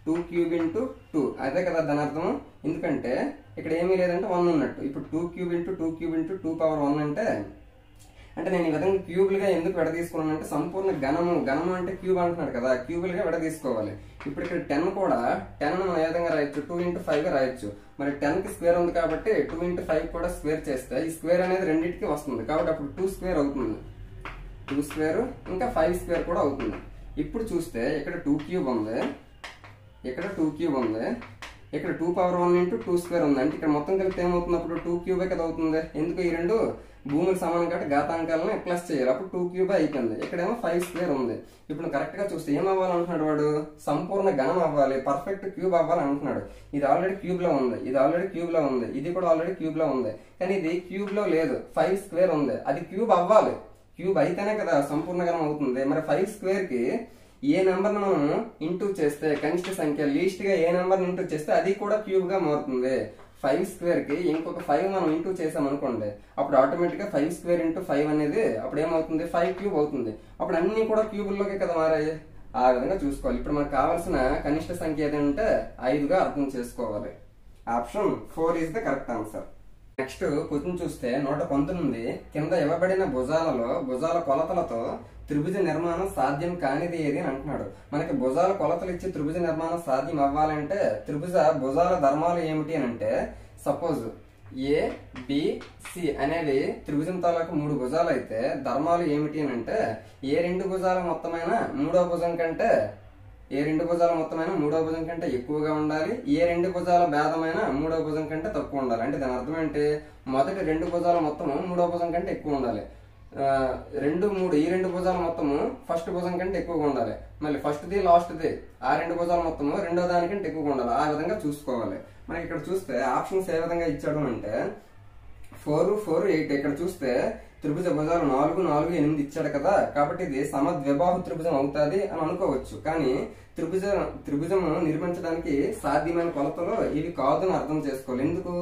2 క్యూబ్ ఇంటూ 2, అదే కదా దాని అర్థం. ఎందుకంటే ఇక్కడ ఏమీ లేదంటే 1 ఉన్నట్టు. ఇప్పుడు 2 క్యూబ్ ఇంటూ 2 క్యూబ్ ఇంటూ 2⁻1 అంటే నేను ఈ విధంగా క్యూబులుగా ఎందుకు విడదీసుకున్నాను అంటే సంపూర్ణ ఘనము అంటే క్యూబ్ అంటున్నాడు కదా, క్యూబులుగా విడదీసుకోవాలి. ఇప్పుడు ఇక్కడ 10 కూడా 10 మనం ఏ విధంగా రాయొచ్చు, 2 ఇంటూ 5గా రాయొచ్చు. మరి 10కి స్క్వేర్ ఉంది కాబట్టి 2 ఇంటూ 5 కూడా స్క్వేర్ చేస్తే ఈ స్క్వేర్ అనేది రెండింటికి వస్తుంది కాబట్టి అప్పుడు 2 స్క్వేర్ అవుతుంది. 2 స్క్వేర్ ఇంకా 5 స్క్వేర్ కూడా అవుతుంది. ఇప్పుడు చూస్తే ఇక్కడ 2 క్యూబ్ ఉంది, ఇక్కడ 2 క్యూబ్ ఉంది, ఇక్కడ 2⁻1 ఇంటూ 2 స్క్వేర్ ఉంది. అంటే ఇక్కడ మొత్తం కలిపితే ఏమవుతుంది, అప్పుడు 2 క్యూబే కదా అవుతుంది. ఎందుకు ఈ రెండు భూములకు సమానం కాబట్టి ఘాతాంకాలను ప్లస్ చేయాలి, అప్పుడు 2 క్యూబ్ అయిపోయింది. ఇక్కడేమో 5 స్క్వేర్ ఉంది. ఇప్పుడు కరెక్ట్ గా చూస్తే ఏం అవ్వాలంటున్నాడు వాడు, సంపూర్ణ ఘనం అవ్వాలి, పర్ఫెక్ట్ క్యూబ్ అవ్వాలి అంటున్నాడు. ఇది ఆల్రెడీ క్యూబ్ లో ఉంది, ఇది ఆల్రెడీ క్యూబ్ లో ఉంది, ఇది కూడా ఆల్రెడీ క్యూబ్ లో ఉంది. కానీ ఇది క్యూబ్ లో లేదు, 5 స్క్వేర్ ఉంది. అది క్యూబ్ అవ్వాలి, క్యూబ్ అయితేనే కదా సంపూర్ణ ఘనం అవుతుంది. మరి 5 స్క్వేర్ కి ఏ నెంబర్ మనం ఇంటూ చేస్తే, కనిష్ట సంఖ్య లీస్ట్ గా ఏ నెంబర్ ఇంటూ చేస్తే అది కూడా క్యూబ్ గా మారుతుంది. 5 స్క్వేర్ కి ఇంకొక 5 మనం ఇంటూ చేసాం అనుకోండి, అప్పుడు ఆటోమేటిక్ గా 5 స్క్వేర్ ఇంటూ 5 అనేది అప్పుడు ఏమవుతుంది, 5 క్యూబ్ అవుతుంది. అప్పుడు అన్ని కూడా క్యూబుల్లోకి కదా మారాయి. ఆ విధంగా చూసుకోవాలి. ఇప్పుడు మనకు కావాల్సిన కనిష్ట సంఖ్య ఏదంటే 5గా అర్థం చేసుకోవాలి. Option 4 is the correct answer. Next question చూస్తే 119 కింద ఇవ్వబడిన భుజాల కొలతలతో త్రిభుజ నిర్మాణం సాధ్యం కానిది ఏది అని అంటున్నాడు. మనకి భుజాల కొలతలు ఇచ్చి త్రిభుజ నిర్మాణం సాధ్యం అవ్వాలంటే భుజాల ధర్మాలు ఏమిటి అని అంటే, సపోజ్ ఏ బి సి అనేవి త్రిభుజం తాలూకు 3 భుజాలు అయితే ధర్మాలు ఏమిటి అని అంటే, ఏ 2 భుజాల మొత్తమైన మూడో భుజం కంటే ఎక్కువగా ఉండాలి, ఏ 2 భుజాల భేదమైన మూడో భుజం కంటే తక్కువ ఉండాలి. అంటే దాని అర్థం ఏంటి, మొదటి 2 భుజాల మొత్తం మూడో భుజం కంటే ఎక్కువ ఉండాలి, 2, 3 ఈ 2 భుజాల మొత్తము ఫస్ట్ భుజం కంటే ఎక్కువగా ఉండాలి, మళ్ళీ ఫస్ట్ది లాస్ట్ది ఆ 2 భుజాల మొత్తము రెండో దానికంటే ఎక్కువగా ఉండాలి. ఆ విధంగా చూసుకోవాలి. మనకి ఇక్కడ చూస్తే ఆప్షన్స్ ఏ విధంగా ఇచ్చాడు అంటే 4, 4, 8. ఇక్కడ చూస్తే త్రిభుజ భుజాలు 4, 4, 8 ఇచ్చాడు కదా, కాబట్టి ఇది సమద్విబాహు త్రిభుజం అవుతుంది అని అనుకోవచ్చు. కానీ త్రిభుజము నిర్మించడానికి సాధ్యమైన కొలతలు ఇవి కాదు అని అర్థం చేసుకోవాలి. ఎందుకు,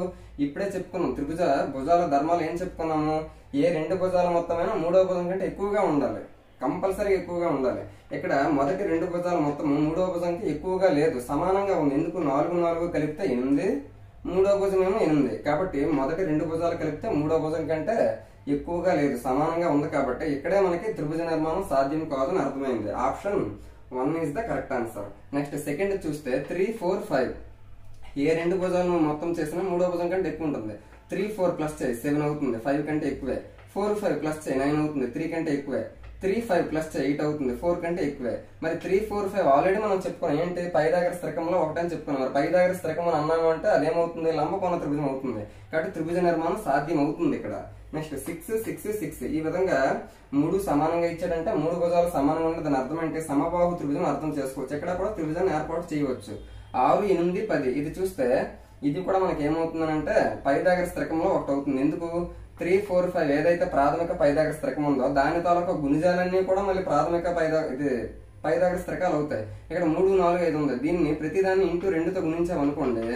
ఇప్పుడే చెప్పుకున్నాం భుజాల ధర్మాలు ఏం చెప్పుకున్నాము, ఏ 2 భుజాల మొత్తమైనా మూడో భుజం కంటే ఎక్కువగా ఉండాలి, కంపల్సరీ ఎక్కువగా ఉండాలి. ఇక్కడ మొదటి 2 భుజాల మొత్తం మూడో భుజంకి ఎక్కువగా లేదు, సమానంగా ఉంది. ఎందుకు, 4, 4 కలిపితే 8, మూడో భుజం ఏమో 8, కాబట్టి మొదటి 2 భుజాలు కలిపితే మూడో భుజం కంటే ఎక్కువగా లేదు, సమానంగా ఉంది. కాబట్టి ఇక్కడే మనకి త్రిభుజ నిర్మాణం సాధ్యం కాదని అర్థమైంది. Option 1 is the correct answer. Next second చూస్తే 3, 4, 5 ఏ 2 భుజాలను మొత్తం చేసినా మూడో భుజం కంటే ఎక్కువ ఉంటుంది. 3, 4 ప్లస్ చేయి 7 అవుతుంది, 5 కంటే ఎక్కువే. 4, 5 ప్లస్ చేయి 9 అవుతుంది, 3 కంటే ఎక్కువే. 3, 5 ప్లస్ చేయి 8 అవుతుంది, 4 కంటే ఎక్కువే. మరి 3, 4, 5 ఆల్రెడీ మనం చెప్పుకున్నాం, ఏంటి, పైథాగరస్ త్రికంలో ఒకటని చెప్పుకున్నాం. మరి పైథాగరస్ త్రికం అని అన్నాము అంటే అదేమవుతుంది, లంబకోణ త్రిభుజం అవుతుంది. కాబట్టి త్రిభుజ నిర్మాణం సాధ్యం అవుతుంది ఇక్కడ. నెక్స్ట్ 6, 6, 6 ఈ విధంగా 3 సమానంగా ఇచ్చాడంటే 3 భుజాలు సమానంగా ఉంటే దాని అర్థం ఏంటి, సమబాహు త్రిభుజం అర్థం చేసుకోవచ్చు. ఇక్కడ కూడా త్రిభుజాన్ని ఏర్పాటు చేయవచ్చు. 6, 8, 10 ఇది చూస్తే ఇది కూడా మనకి ఏమవుతుందనంటే పైథాగరస్ త్రికంలో ఒకటి అవుతుంది. ఎందుకు, 3, 4, 5 ఏదైతే ప్రాథమిక పైథాగరస్ త్రికం ఉందో దాని తాలూకా గుణిజాలన్నీ కూడా మళ్ళీ ప్రాథమిక పైథాగరస్ త్రికాలు అవుతాయి. ఇక్కడ 3, 4, 5 ఉంది, దీన్ని ప్రతిదాన్ని ఇంటూ 2తో గుణించామనుకోండి,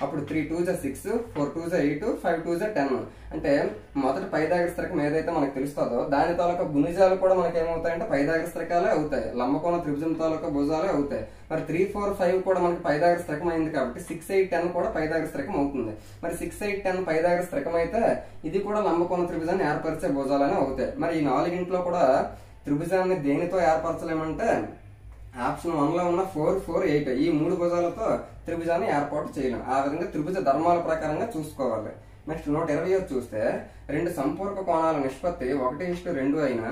అప్పుడు 3, 2, 6, 4, 2, 8, 5, 2, 10. అంటే మొదటి పైథాగరస్ త్రికం ఏదైతే మనకు తెలుస్తుందో దాని తాలూకా గుణిజాలు కూడా మనకి ఏమవుతాయంటే పైథాగరస్ త్రికాలే అవుతాయి, లంబకోణ త్రిభుజం తాలూకా భుజాలే అవుతాయి. మరి 3, 4, 5 కూడా మనకి పైథాగరస్ త్రికం అయింది కాబట్టి 6, 8, 10 కూడా పైథాగరస్ త్రికం అవుతుంది. మరి 6, 8, 10 పైథాగరస్ త్రికం అయితే ఇది కూడా లంబకోణ త్రిభుజాన్ని ఏర్పరిచే భుజాలనే అవుతాయి. మరి ఈ 4 కూడా త్రిభుజాన్ని దేనితో ఏర్పరచలేమంటే ఆప్షన్ 1లో ఉన్న 4, 4, 8 ఈ 3 భుజాలతో త్రిభుజాన్ని ఏర్పాటు చేయలేం. ఆ విధంగా త్రిభుజ ధర్మాల ప్రకారంగా చూసుకోవాలి. నెక్స్ట్ 120 చూస్తే 2 సంపూర్ణ కోణాల నిష్పత్తి 1:2 అయినా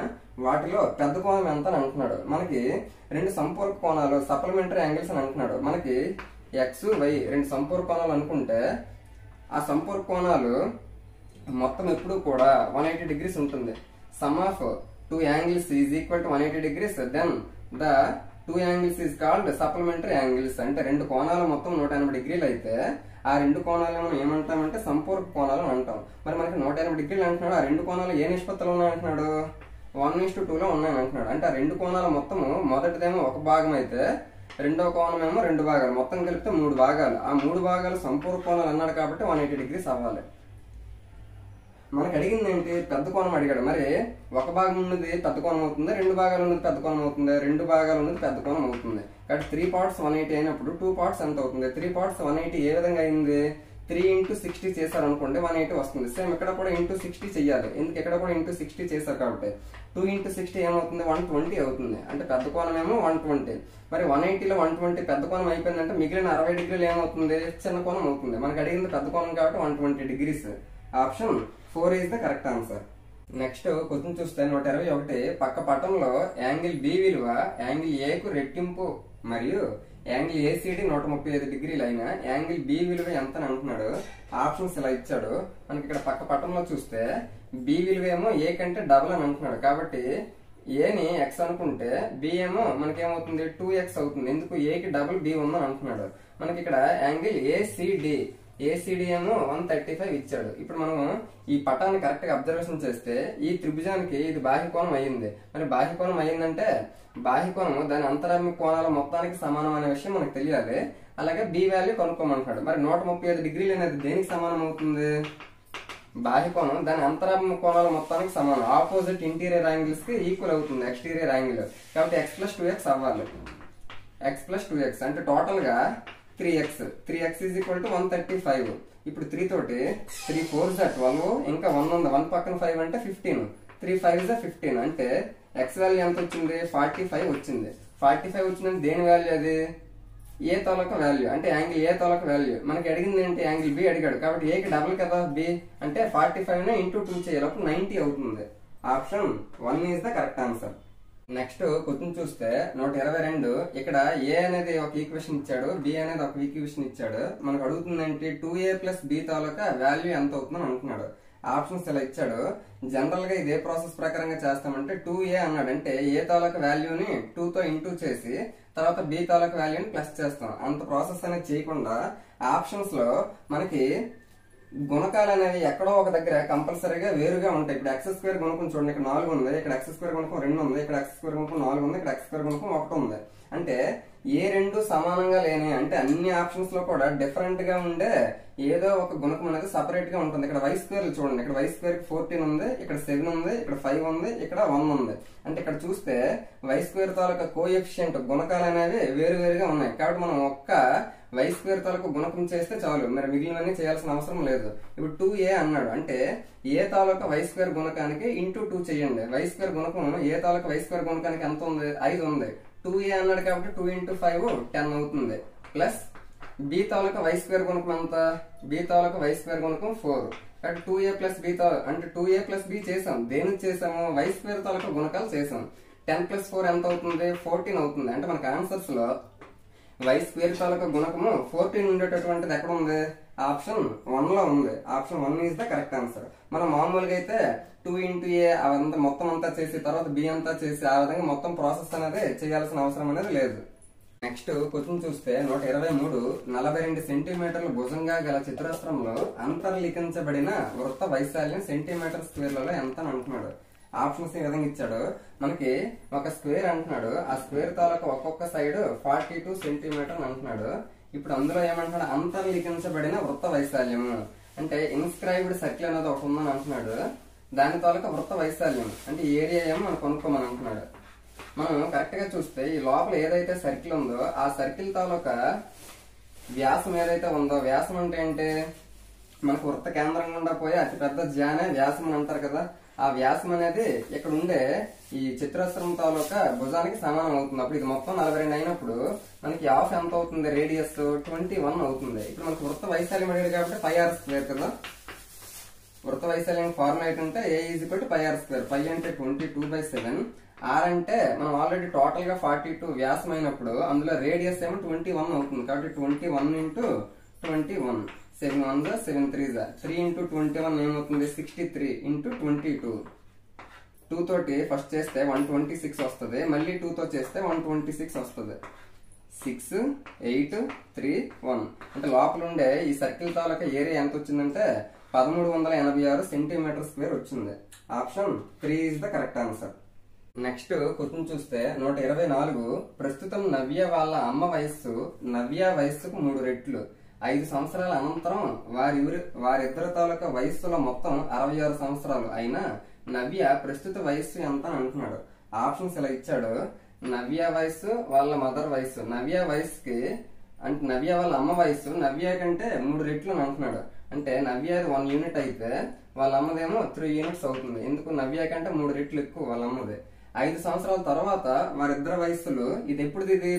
వాటిలో పెద్ద కోణం ఎంత అని అంటున్నాడు. మనకి 2 సంపూర్ణ కోణాలు సప్లిమెంటరీ యాంగిల్స్ అని అంటున్నాడు. మనకి X, Y 2 సంపూర్ణ కోణాలు అనుకుంటే ఆ సంపూర్ణ కోణాలు మొత్తం ఎప్పుడు కూడా 180 degrees ఉంటుంది. Sum of 2 angles is equal to 180 degrees, then the 2 angles is called supplementary angles. అంటే 2 కోణాలు మొత్తం 180 degrees అయితే ఆ 2 కోణాలు మనం ఏమంటామంటే సంపూర్ణ కోణాలు అని అంటాం. మరి మనకి 180 degrees అంటున్నాడు, ఆ 2 కోణాలు ఏ నిష్పత్తిలో ఉన్నాయంటున్నాడు, 1:2లో ఉన్నాయని అంటున్నాడు. అంటే ఆ 2 కోణాల మొత్తము మొదటిదేమో ఒక భాగం అయితే రెండో కోణం ఏమో 2 భాగాలు, మొత్తం కలిపితే 3 భాగాలు. ఆ 3 భాగాలు సంపూర్ణ కోణాలు అన్నాడు కాబట్టి 180 degrees అవ్వాలి. మనకు అడిగింది ఏంటి, పెద్ద కోణం అడిగాడు. మరి ఒక భాగం ఉన్నది పెద్ద కోణం అవుతుంది, 2 భాగాలు ఉన్నది పెద్ద కోణం అవుతుంది, 2 భాగాలు ఉన్నది పెద్ద కోణం అవుతుంది. కాబట్టి 3 parts 180 అయినప్పుడు 2 parts ఎంత అవుతుంది? 3 parts 180 ఏ విధంగా అయింది? 3 into 60 చేశారనుకోండి 180 వస్తుంది. సేమ్ ఇక్కడ కూడా ఇంటూ 60 చెయ్యాలి, ఎందుకు ఇక్కడ కూడా ఇంటూ 60 చేశారు కాబట్టి 2 into 60 ఏమవుతుంది? 120 అవుతుంది. అంటే పెద్ద కోణం ఏమో 120. మరి 180లో 120 పెద్ద కోణం అయిపోయిందంటే మిగిలిన 60 డిగ్రీలు ఏమవుతుంది? చిన్న కోణం అవుతుంది. మనకు అడిగింది పెద్ద కోణం కాబట్టి 120 degrees. Option 4 is the correct answer. Next question చూస్తే 121 పక్క పటంలో యాంగిల్ బి విలువ యాంగిల్ ఏ కు రెట్టింపు మరియు యాంగిల్ ఏసీడీ 135 డిగ్రీలు అయిన యాంగిల్ బి విలువ ఎంత అని అంటున్నాడు. ఆప్షన్స్ ఇలా ఇచ్చాడు. మనకి ఇక్కడ పక్క పటంలో చూస్తే బి విలువ ఏమో ఏ కంటే డబుల్ అని అంటున్నాడు. కాబట్టి ఏని ఎక్స్ అనుకుంటే బి ఏమో మనకేమవుతుంది? 2x అవుతుంది. ఎందుకు? ఏకి డబుల్ బి ఉందని అంటున్నాడు. మనకి ఇక్కడ యాంగిల్ ఏసీడీ ఏమో 135 ఇచ్చాడు. ఇప్పుడు మనం ఈ పటాన్ని కరెక్ట్ గా అబ్జర్వేషన్ చేస్తే ఈ త్రిభుజానికి ఇది బాహ్య కోణం అయ్యింది. మరి బాహ్య కోణం అయ్యిందంటే బాహ్య కోణం దాని అంతరార్మి కోణాల మొత్తానికి సమానం అనే విషయం మనకు తెలియాలి. అలాగే బి వాల్యూ కనుక్కోమంటున్నాడు. మరి 135 డిగ్రీలు అనేది దేనికి సమానం అవుతుంది? బాహ్య కోణం దాని అంతరార్మి కోణాల మొత్తానికి సమానం. ఆపోజిట్ ఇంటీరియర్ యాంగిల్స్ కి ఈక్వల్ అవుతుంది ఎక్స్టీరియర్ యాంగిల్. కాబట్టి x+2x అవ్వాలి. x+2x అంటే టోటల్ గా 3x ఈజ్ ఈక్వల్ టు 135. ఇప్పుడు 3 తోటి 3 4 12, ఇంకా 1 ఉంది, 1 పక్కన 5 అంటే 15, 3 5 15 అంటే x వాల్యూ ఎంత వచ్చింది? 45 వచ్చింది. 45 వచ్చిందంటే దేని వాల్యూ అది? ఏ తాలూకా వాల్యూ, అంటే యాంగిల్ ఏ తాలూకా వాల్యూ. మనకి అడిగింది ఏంటి? యాంగిల్ బి అడిగాడు. కాబట్టి ఏకి డబుల్ కదా బి, అంటే 45 ఇంటూ 2 చేయాలి, అప్పుడు 90 అవుతుంది. Option 1 is the correct answer. Next question చూస్తే 122 ఇక్కడ ఏ అనేది ఒక ఈక్వేషన్ ఇచ్చాడు, బి అనేది ఒక ఈక్వేషన్ ఇచ్చాడు. మనకు అడుగుతుంది ఏంటి? 2a ప్లస్ బి తాలూకా వాల్యూ ఎంత అవుతుందని అంటున్నాడు. ఆప్షన్స్ ఇలా ఇచ్చాడు. జనరల్ గా ఇదే ప్రాసెస్ ప్రకారంగా చేస్తామంటే 2a అన్నాడు అంటే ఏ తాలూకా వాల్యూని 2 తో ఇంటూ చేసి తర్వాత బి తాలూకా వాల్యూని ప్లస్ చేస్తాం. అంత ప్రాసెస్ అనేది చేయకుండా ఆప్షన్స్ లో మనకి గుణకాలు అనేవి ఎక్కడో ఒక దగ్గర కంపల్సరీగా వేరుగా ఉంటాయి. ఇప్పుడు x² గుణకం చూడండి, ఇక్కడ 4 ఉంది, ఇక్కడ x² గుణకం 2 ఉంది, ఇక్కడ x² గుణకం 4 ఉంది, ఇక్కడ x² గుణకం 1 ఉంది. అంటే ఏ రెండు సమానంగా లేని, అంటే అన్ని ఆప్షన్స్ లో కూడా డిఫరెంట్ గా ఉండే ఏదో ఒక గుణకం అనేది సపరేట్ గా ఉంటుంది. ఇక్కడ y² చూడండి, ఇక్కడ y² 14 ఉంది, ఇక్కడ 7 ఉంది, ఇక్కడ 5 ఉంది, ఇక్కడ 1 ఉంది. అంటే ఇక్కడ చూస్తే y² తాలూకా కోఎఫిషియంట్ గుణకాలు అనేవి వేరు వేరుగా ఉన్నాయి. కాబట్టి మనం ఒక్క y² తాలూకా గుణకం చేస్తే చాలు, మరి మిగిలినవన్నీ చేయాల్సిన అవసరం లేదు. ఇప్పుడు 2a అన్నాడు అంటే ఏ తాలూకా y² గుణకానికి ఇంటూ 2 చేయండి. y² గుణకం ఏ తాలూకా y² గుణకానికి ఎంత ఉంది? 5 ఉంది. 2a అన్నాడు కాబట్టి 2 into 5 10 అవుతుంది. ప్లస్ బి తాలూకా y² గుణకం ఎంత? బి తాలూకా y² గుణకం 4. కాబట్టి 2a ప్లస్ బి అంటే 2a ప్లస్ బి చేసాం. దేనికి చేసాము? y² తాలూకా గుణకాలు చేసాం. 10 ప్లస్ 4 ఎంత అవుతుంది? 14 అవుతుంది. అంటే మనకు ఆన్సర్స్ లో y² తాలూకా గుణకము 14 ఉండేటటువంటిది ఎక్కడ ఉంది? ఆప్షన్ 1 లో ఉంది. Option 1 is the correct answer. మనం మామూలుగా అయితే 2 into a అవంతా మొత్తం అంతా చేసి తర్వాత బి అంతా చేసి ఆ విధంగా మొత్తం ప్రాసెస్ అనేది చేయాల్సిన అవసరం అనేది లేదు. నెక్స్ట్ క్వశ్చన్ చూస్తే 123 42 సెంటీమీటర్ల భుజంగా గల చతురస్రంలో అంతర్లిఖించబడిన వృత్త వైశాల్యం సెంటీమీటర్ స్క్వేర్లలో ఎంత అని అంటున్నాడు. ఆప్షన్స్ ఈ విధంగా ఇచ్చాడు. మనకి ఒక స్క్వేర్ అంటున్నాడు, ఆ స్క్వేర్ తాలూకా ఒక్కొక్క సైడ్ 42 సెంటీమీటర్ అంటున్నాడు. ఇప్పుడు అందులో ఏమంటున్నాడు? అంతర్లిఖించబడిన వృత్త వైశాల్యము అంటే ఇన్స్క్రైబ్డ్ సర్కిల్ అనేది ఒకటి ఉందని అంటున్నాడు. దాని తాలూకా వృత్త వైశాల్యం అంటే ఏరియా ఏమో మనం కొనుక్కోమని అంటున్నాడు. మనం కరెక్ట్ గా చూస్తే ఈ లోపల ఏదైతే సర్కిల్ ఉందో ఆ సర్కిల్ తాలూకా వ్యాసం ఏదైతే ఉందో, వ్యాసం అంటే ఏంటి? మనకు వృత్త కేంద్రం గుండా పోయి అతి పెద్ద జానే వ్యాసం అని అంటారు కదా. ఆ వ్యాసం అనేది ఇక్కడ ఉండే ఈ చతురస్రం తాలూకా భుజానికి సమానం అవుతుంది. అప్పుడు ఇది మొత్తం 42 అయినప్పుడు మనకి హాఫ్ ఎంత అవుతుంది? రేడియస్ 21 అవుతుంది. ఇప్పుడు మనకు వృత్త వైశాల్యం అడిగాడు కాబట్టి πr² కదా. వృత్త వైశాల్యం ఫార్ములా ఏంటంటే a = πr². π అంటే 22/7, r అంటే మనం ఆల్రెడీ టోటల్ గా 42 వ్యాసం అయినప్పుడు అందులో రేడియస్ ఏమో 21 అవుతుంది. కాబట్టి 21 into 21, 7 1 7 3 3 into 21 ఏమవుతుంది? 63 into 22. 2 తోటి ఫస్ట్ చేస్తే 126 వస్తుంది, మళ్ళీ 2 తో చేస్తే 126 వస్తుంది. 6 8 3 1 అంటే లోపల ఉండే ఈ సర్కిల్ తాలూకా ఏరియా ఎంత వచ్చిందంటే 1386 సెంటీమీటర్ స్క్వేర్ వచ్చింది. Option 3 is the correct answer. Next question చూస్తే 124 ప్రస్తుతం నవ్య వాళ్ళ అమ్మ వయస్సు నవ్య వయస్సుకు 3 రెట్లు. 5 సంవత్సరాల అనంతరం వారిద్దరి తాలూకా వయస్సులో మొత్తం 66 సంవత్సరాలు అయినా నవ్య ప్రస్తుత వయస్సు ఎంత అని అంటున్నాడు. ఆప్షన్స్ ఇలా ఇచ్చాడు. నవ్య వయస్సు, వాళ్ళ మదర్ వయస్సు. నవ్య వయసుకి అంటే నవ్య వాళ్ళ అమ్మ వయస్సు నవ్య కంటే 3 రెట్లు అని అంటున్నాడు. అంటే నవ్య 1 యూనిట్ అయితే వాళ్ళ అమ్మదేమో 3 యూనిట్స్ అవుతుంది. ఎందుకు? నవ్య కంటే 3 రెట్లు ఎక్కువ వాళ్ళ అమ్మది. 5 సంవత్సరాల తర్వాత వారిద్దరి వయస్సులు, ఇది ఎప్పుడుది? ఇది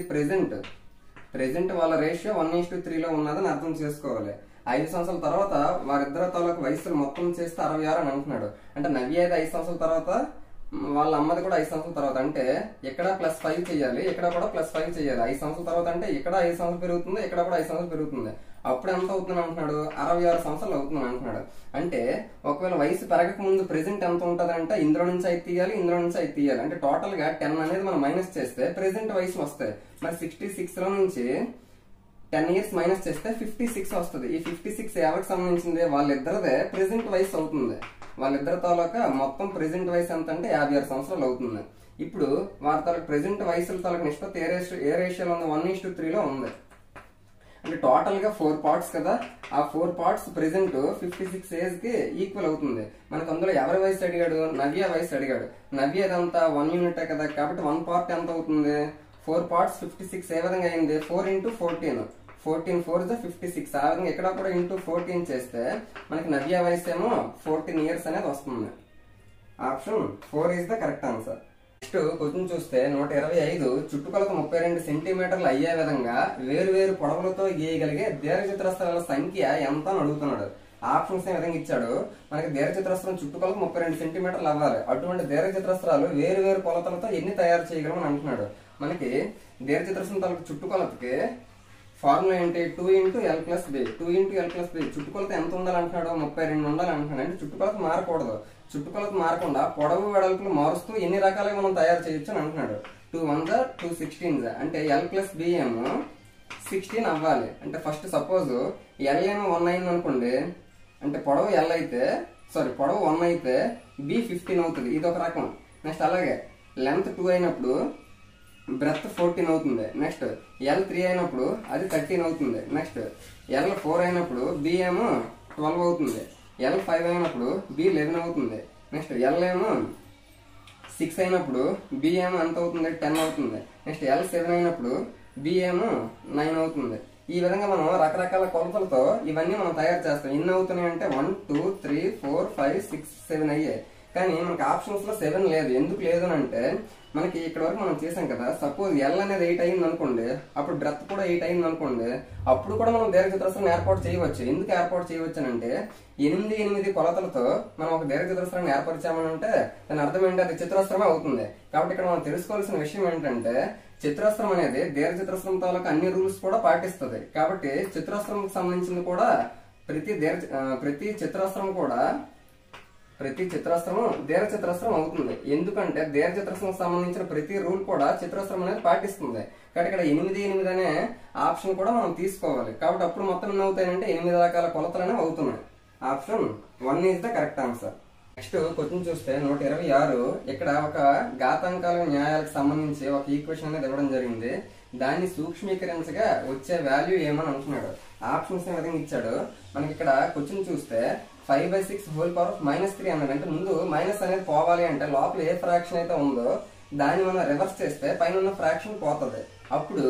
ప్రెసెంట్ వాళ్ళ రేషియో 1:3 ఉన్నదని అర్థం చేసుకోవాలి. 5 సంవత్సరాల తర్వాత వారిద్దరి తాలూకు వయస్సులు మొత్తం చేస్తే 66 అని అంటున్నాడు. అంటే నవ్య అయితే 5 సంవత్సరాల తర్వాత, వాళ్ళ అమ్మది కూడా 5 సంవత్సరాల తర్వాత. అంటే ఇక్కడ +5 చేయాలి, ఇక్కడ కూడా +5 చేయాలి. 5 సంవత్సరాల తర్వాత అంటే ఇక్కడ 5 సంవత్సరాలు పెరుగుతుంది, ఇక్కడ కూడా 5 సంవత్సరాలు పెరుగుతుంది. అప్పుడు ఎంత అవుతుంది అంటున్నాడు? 66 సంవత్సరాలు అవుతుంది అంటున్నాడు. అంటే ఒకవేళ వయసు పెరగక ముందు ప్రెసెంట్ ఎంత ఉంటది అంటే ఇందులో నుంచి 5 తీయాలి, ఇందులో నుంచి 5 తీయాలి. అంటే టోటల్ గా 10 అనేది మనం మైనస్ చేస్తే ప్రెసెంట్ వయసు వస్తాయి. మరి 66 లో నుంచి 10 ఇయర్స్ మైనస్ చేస్తే 56 వస్తుంది. ఈ 56 ఎవరికి సంబంధించింది? వాళ్ళిద్దరిదే ప్రెసెంట్ వయసు అవుతుంది. వాళ్ళిద్దరి తాలూకా మొత్తం ప్రెసెంట్ వయసు ఎంత అంటే 56 సంవత్సరాలు అవుతుంది. ఇప్పుడు వారి తాలూకు ప్రెసెంట్ వయసుల తాలూకు నిష్పత్తి ఏ రేషియోలో ఉంది? 1:3 ఉంది. అంటే టోటల్ గా 4 పార్ట్స్ కదా, ఆ 4 పార్ట్స్ ప్రెసెంట్ 56 ఏజ్ కి ఈక్వల్ అవుతుంది. మనకు అందులో ఎవరి వయసు అడిగాడు? నవ్య వయసు అడిగాడు. నవ్య అదంతా 1 యూనిట్ కదా, కాబట్టి 1 పార్ట్ ఎంత అవుతుంది? 4 పార్ట్స్ 56 ఏ విధంగా అయింది? 4 × 14 14 4 is 56. ఆ విధంగా ఇక్కడ కూడా ఇంటూ 14 చేస్తే మనకి నవ్య వయసు ఏమో 14 ఇయర్స్ అనేది వస్తుంది. Option 4 is the correct answer. Next question చూస్తే 125 చుట్టుకొలత 32 సెంటీమీటర్లు అయ్యే విధంగా వేరు వేరు పొడవులతో గీయగలిగే దీర్ఘచతురస్రాల సంఖ్య ఎంత అని అడుగుతున్నాడు. ఆప్షన్స్ ఏ విధంగా ఇచ్చాడు. మనకి దీర్ఘచతురస్రం చుట్టుకొలత 32 సెంటీమీటర్లు అవ్వాలి. అటువంటి దీర్ఘచతురస్రాలు వేరు వేరు కొలతలతో ఎన్ని తయారు చేయగలమని అంటున్నాడు. మనకి దీర్ఘచతురస్రం తాలూకు చుట్టుకొలతకి ఫార్ములా ఏంటి? 2 × L + B. 2 × L + B. చుట్టుకొలత ఎంత ఉండాలంటున్నాడు? 32 ఉండాలంటున్నాడు. అంటే చుట్టుకొలత మారకూడదు. చుట్టుకొలత మారకుండా పొడవు వెడల్పులు మారుస్తూ ఎన్ని రకాలుగా మనం తయారు చేయొచ్చు అని అంటున్నాడు. 2 1s 2 16s. అంటే L + B ఏమో 16 అవ్వాలి. అంటే ఫస్ట్ సపోజ్ L ఏమో 1 అయింది అనుకోండి. అంటే పొడవు L అయితే పొడవు 1 అయితే B 15 అవుతుంది. ఇది ఒక రకం. నెక్స్ట్ అలాగే లెంత్ 2 అయినప్పుడు బ్రెత్ 14 అవుతుంది. నెక్స్ట్ L 3 అయినప్పుడు అది 13 అవుతుంది. నెక్స్ట్ L 4 అయినప్పుడు B ఏమో 12 అవుతుంది. L 5 అయినప్పుడు B 11 అవుతుంది. నెక్స్ట్ L ఏమో 6 అయినప్పుడు B ఏమో ఎంత అవుతుంది? 10 అవుతుంది. నెక్స్ట్ L 7 అయినప్పుడు B ఏమో 9 అవుతుంది. ఈ విధంగా మనం రకరకాల కొలతలతో ఇవన్నీ మనం తయారు చేస్తాం. ఎన్ని అవుతున్నాయి అంటే 1 2 3 4 5 6 7 అయ్యాయి. కానీ మనకి ఆప్షన్స్ లో 7 లేదు. ఎందుకు లేదు అంటే మనకి ఇక్కడ వరకు మనం చేసాం కదా. సపోజ్ L అనేది 8 అయింది అనుకోండి, అప్పుడు బ్రెత్ కూడా 8 అయింది అనుకోండి, అప్పుడు కూడా మనం దీర్ఘచతురస్రాన్ని ఏర్పాటు చేయవచ్చు. ఎందుకు ఏర్పాటు చేయవచ్చు అంటే 8 కొలతలతో మనం ఒక దీర్ఘచతురస్రాన్ని ఏర్పరిచామని అంటే దాని అర్థం ఏంటి? అది చతురస్రమే అవుతుంది. కాబట్టి ఇక్కడ మనం తెలుసుకోవాల్సిన విషయం ఏంటంటే చతురస్రం అనేది దీర్ఘచతురస్రం తాలూకు అన్ని రూల్స్ కూడా పాటిస్తుంది. కాబట్టి చతురస్రం సంబంధించింది కూడా ప్రతి చతురస్రము దీర్ఘచతురస్రం అవుతుంది. ఎందుకంటే దీర్ఘచతురస్రం సంబంధించిన ప్రతి రూల్ కూడా చతురస్రం అనేది పాటిస్తుంది. కాబట్టి ఇక్కడ 8 అనే ఆప్షన్ కూడా మనం తీసుకోవాలి. కాబట్టి అప్పుడు మొత్తం ఎన్ని అవుతాయంటే 8 రకాల కొలతలు అనేవి అవుతున్నాయి. Option 1 is the correct answer. Next question చూస్తే 126 ఇక్కడ ఒక ఘాతాంకాల న్యాయాలకు సంబంధించి ఒక ఈక్వేషన్ అనేది ఇవ్వడం జరిగింది. దాన్ని సూక్ష్మీకరించగా వచ్చే వాల్యూ ఏమని అంటున్నాడు. ఆప్షన్స్ ఏ విధంగా ఇచ్చాడు. మనకి ఇక్కడ క్వశ్చన్ చూస్తే 5/6 హోల్ పవర్ -3 అన్నాడు. అంటే ముందు మైనస్ అనేది పోవాలి అంటే లోపల ఏ ఫ్రాక్షన్ అయితే ఉందో దాన్ని మనం రివర్స్ చేస్తే పైన ఉన్న ఫ్రాక్షన్ పోతుంది. అప్పుడు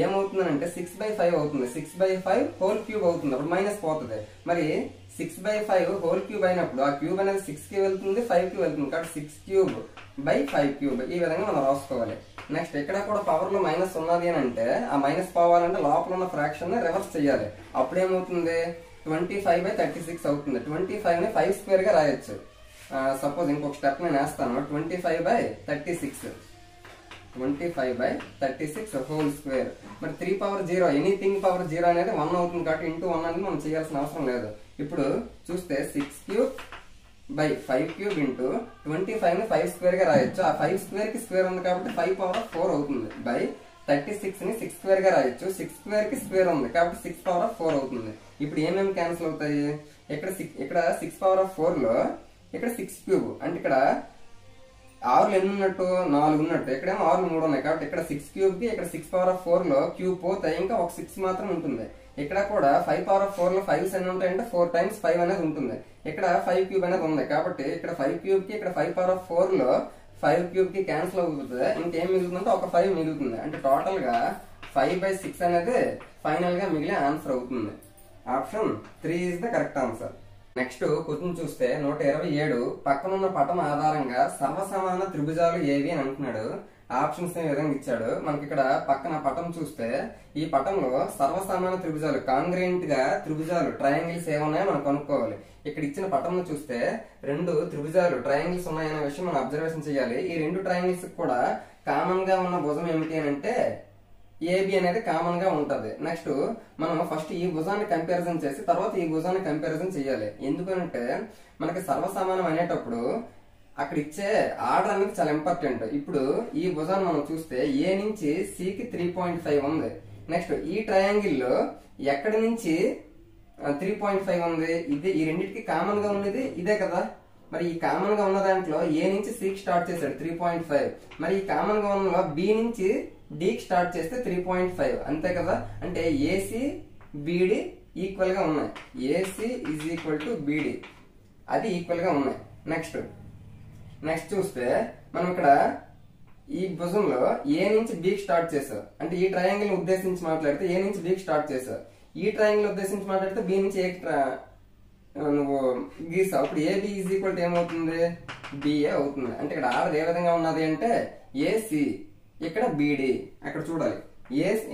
ఏమవుతుందంటే 6/5 అవుతుంది. 6/5 హోల్ క్యూబ్ అవుతుంది. అప్పుడు మైనస్ పోతుంది. మరి 6/5 హోల్ క్యూబ్ అయినప్పుడు ఆ క్యూబ్ అనేది 6 కి వెళ్తుంది, 5 కి వెళ్తుంది. కాబట్టి 6³/5³ ఈ విధంగా మనం రాసుకోవాలి. నెక్స్ట్ ఇక్కడ కూడా పవర్ లో మైనస్ ఉన్నది అని అంటే ఆ మైనస్ పోవాలంటే లోపల ఉన్న ఫ్రాక్షన్ ని రివర్స్ చేయాలి. అప్పుడు ఏమవుతుంది? 25/36 అవుతుంది. 25 ని 5² గా రాయొచ్చు. సపోజ్ ఇంకొక స్టెప్ నేను వేస్తాను. 25/36 హోల్ స్క్వేర్. మరి 3 పవర్ 0 ఎనీథింగ్ పవర్ 0 అనేది 1 అవుతుంది. కాబట్టి ఇంటూ 1 అనేది మనం చేయాల్సిన అవసరం లేదు. ఇప్పుడు చూస్తే 6³/5³ ఇంటూ 25 ని 5² గా రాయొచ్చు. ఆ 5² కి స్క్వేర్ ఉంది కాబట్టి 5 పవర్ 4 అవుతుంది. 36 ని 6² గా రాయొచ్చు. 6² కి స్క్వేర్ ఉంది కాబట్టి 6 పవర్ 4 అవుతుంది. ఇప్పుడు ఏమేమి క్యాన్సిల్ అవుతాయి? ఇక్కడ 6 పవర్ 4 లో ఇక్కడ 6³ అంటే ఇక్కడ 6 ఎన్ని ఉన్నట్టు? 4 ఉన్నట్టు. ఇక్కడేమో 6 3 ఉన్నాయి. కాబట్టి ఇక్కడ 6³ కి ఇక్కడ 6 పవర్ 4 లో క్యూబ్ పోతాయి. ఇంకా ఒక 6 మాత్రం ఉంటుంది. ఇక్కడ కూడా 5 లో 5s ఎన్ని ఉంటాయంటే 4 times 5 అనేది ఉంటుంది. ఇక్కడ 5 cube అనేది ఉంది కాబట్టి ఇక్కడ 5 cube కి ఇక్కడ 5 లో 5 cube కి క్యాన్సిల్ అవుతుంది. ఇంకేం మిగులుతుందంటే ఒక 5 మిగులుతుంది. అంటే టోటల్ గా 5/6 అనేది ఫైనల్ గా మిగిలే ఆన్సర్ అవుతుంది. Option 3 is the correct answer. Next question చూస్తే 127 పక్కనున్న పటం ఆధారంగా సర్వసమాన త్రిభుజాలు ఏవి అని అంటున్నాడు. ఆప్షన్స్ ఈ విధంగా ఇచ్చాడు. మనకి ఇక్కడ పక్కన పటం చూస్తే ఈ పటంలో సర్వసమాన త్రిభుజాలు కాంగ్రెంట్ గా త్రిభుజాలు ట్రయాంగిల్స్ ఏమున్నాయో మనం కనుక్కోవాలి. ఇక్కడ ఇచ్చిన పటంలో చూస్తే 2 త్రిభుజాలు ట్రయాంగిల్స్ ఉన్నాయనే విషయం మనం అబ్జర్వేషన్ చేయాలి. ఈ 2 ట్రయాంగిల్స్ కూడా కామన్ గా ఉన్న భుజం ఏమిటి అని అంటే ఏబి అనేది కామన్ గా ఉంటది. నెక్స్ట్ మనం ఫస్ట్ ఈ భుజాన్ని కంపారిజన్ చేసి తర్వాత ఈ భుజాన్ని కంపారిజన్ చేయాలి. ఎందుకంటే మనకి సర్వసమానం అనేటప్పుడు అక్కడ ఇచ్చే ఆర్డర్ అనేది చాలా ఇంపార్టెంట్. ఇప్పుడు ఈ భుజాన్ని మనం చూస్తే ఏ నుంచి సికి 3.5 ఉంది. నెక్స్ట్ ఈ ట్రయాంగిల్ లో ఎక్కడి నుంచి 3.5 ఉంది, ఇది ఈ రెండింటికి కామన్ గా ఉన్నది ఇదే కదా. మరి ఈ కామన్ గా ఉన్న దాంట్లో ఏ నుంచి సికి స్టార్ట్ చేశాడు 3.5. మరి ఈ కామన్ గా ఉన్న బి నుంచి డికి స్టార్ట్ చేస్తే 3.5 అంతే కదా. అంటే ఏసీ బిడి ఈక్వల్ గా ఉన్నాయి. ఏసీ ఈజ్ ఈక్వల్ టు బిడి అది ఈక్వల్ గా ఉన్నాయి. నెక్స్ట్ చూస్తే మనం ఇక్కడ ఈ భుజంలో ఏ నుంచి బికి స్టార్ట్ చేసావు అంటే ఈ ట్రయాంగిల్ ఉద్దేశించి మాట్లాడితే ఏ నుంచి బికి స్టార్ట్ చేసావు. ఈ ట్రయాంగిల్ ఉద్దేశించి మాట్లాడితే బి నుంచి ఏ నువ్వు గీసావు. ఇప్పుడు ఏబి ఈజ్ ఈక్వల్ టు ఏమవుతుంది బిఏ అవుతుంది. అంటే ఇక్కడ ఆర్డర్ ఏ విధంగా ఉన్నది అంటే ఏసి ఇక్కడ బిడి అక్కడ చూడాలి.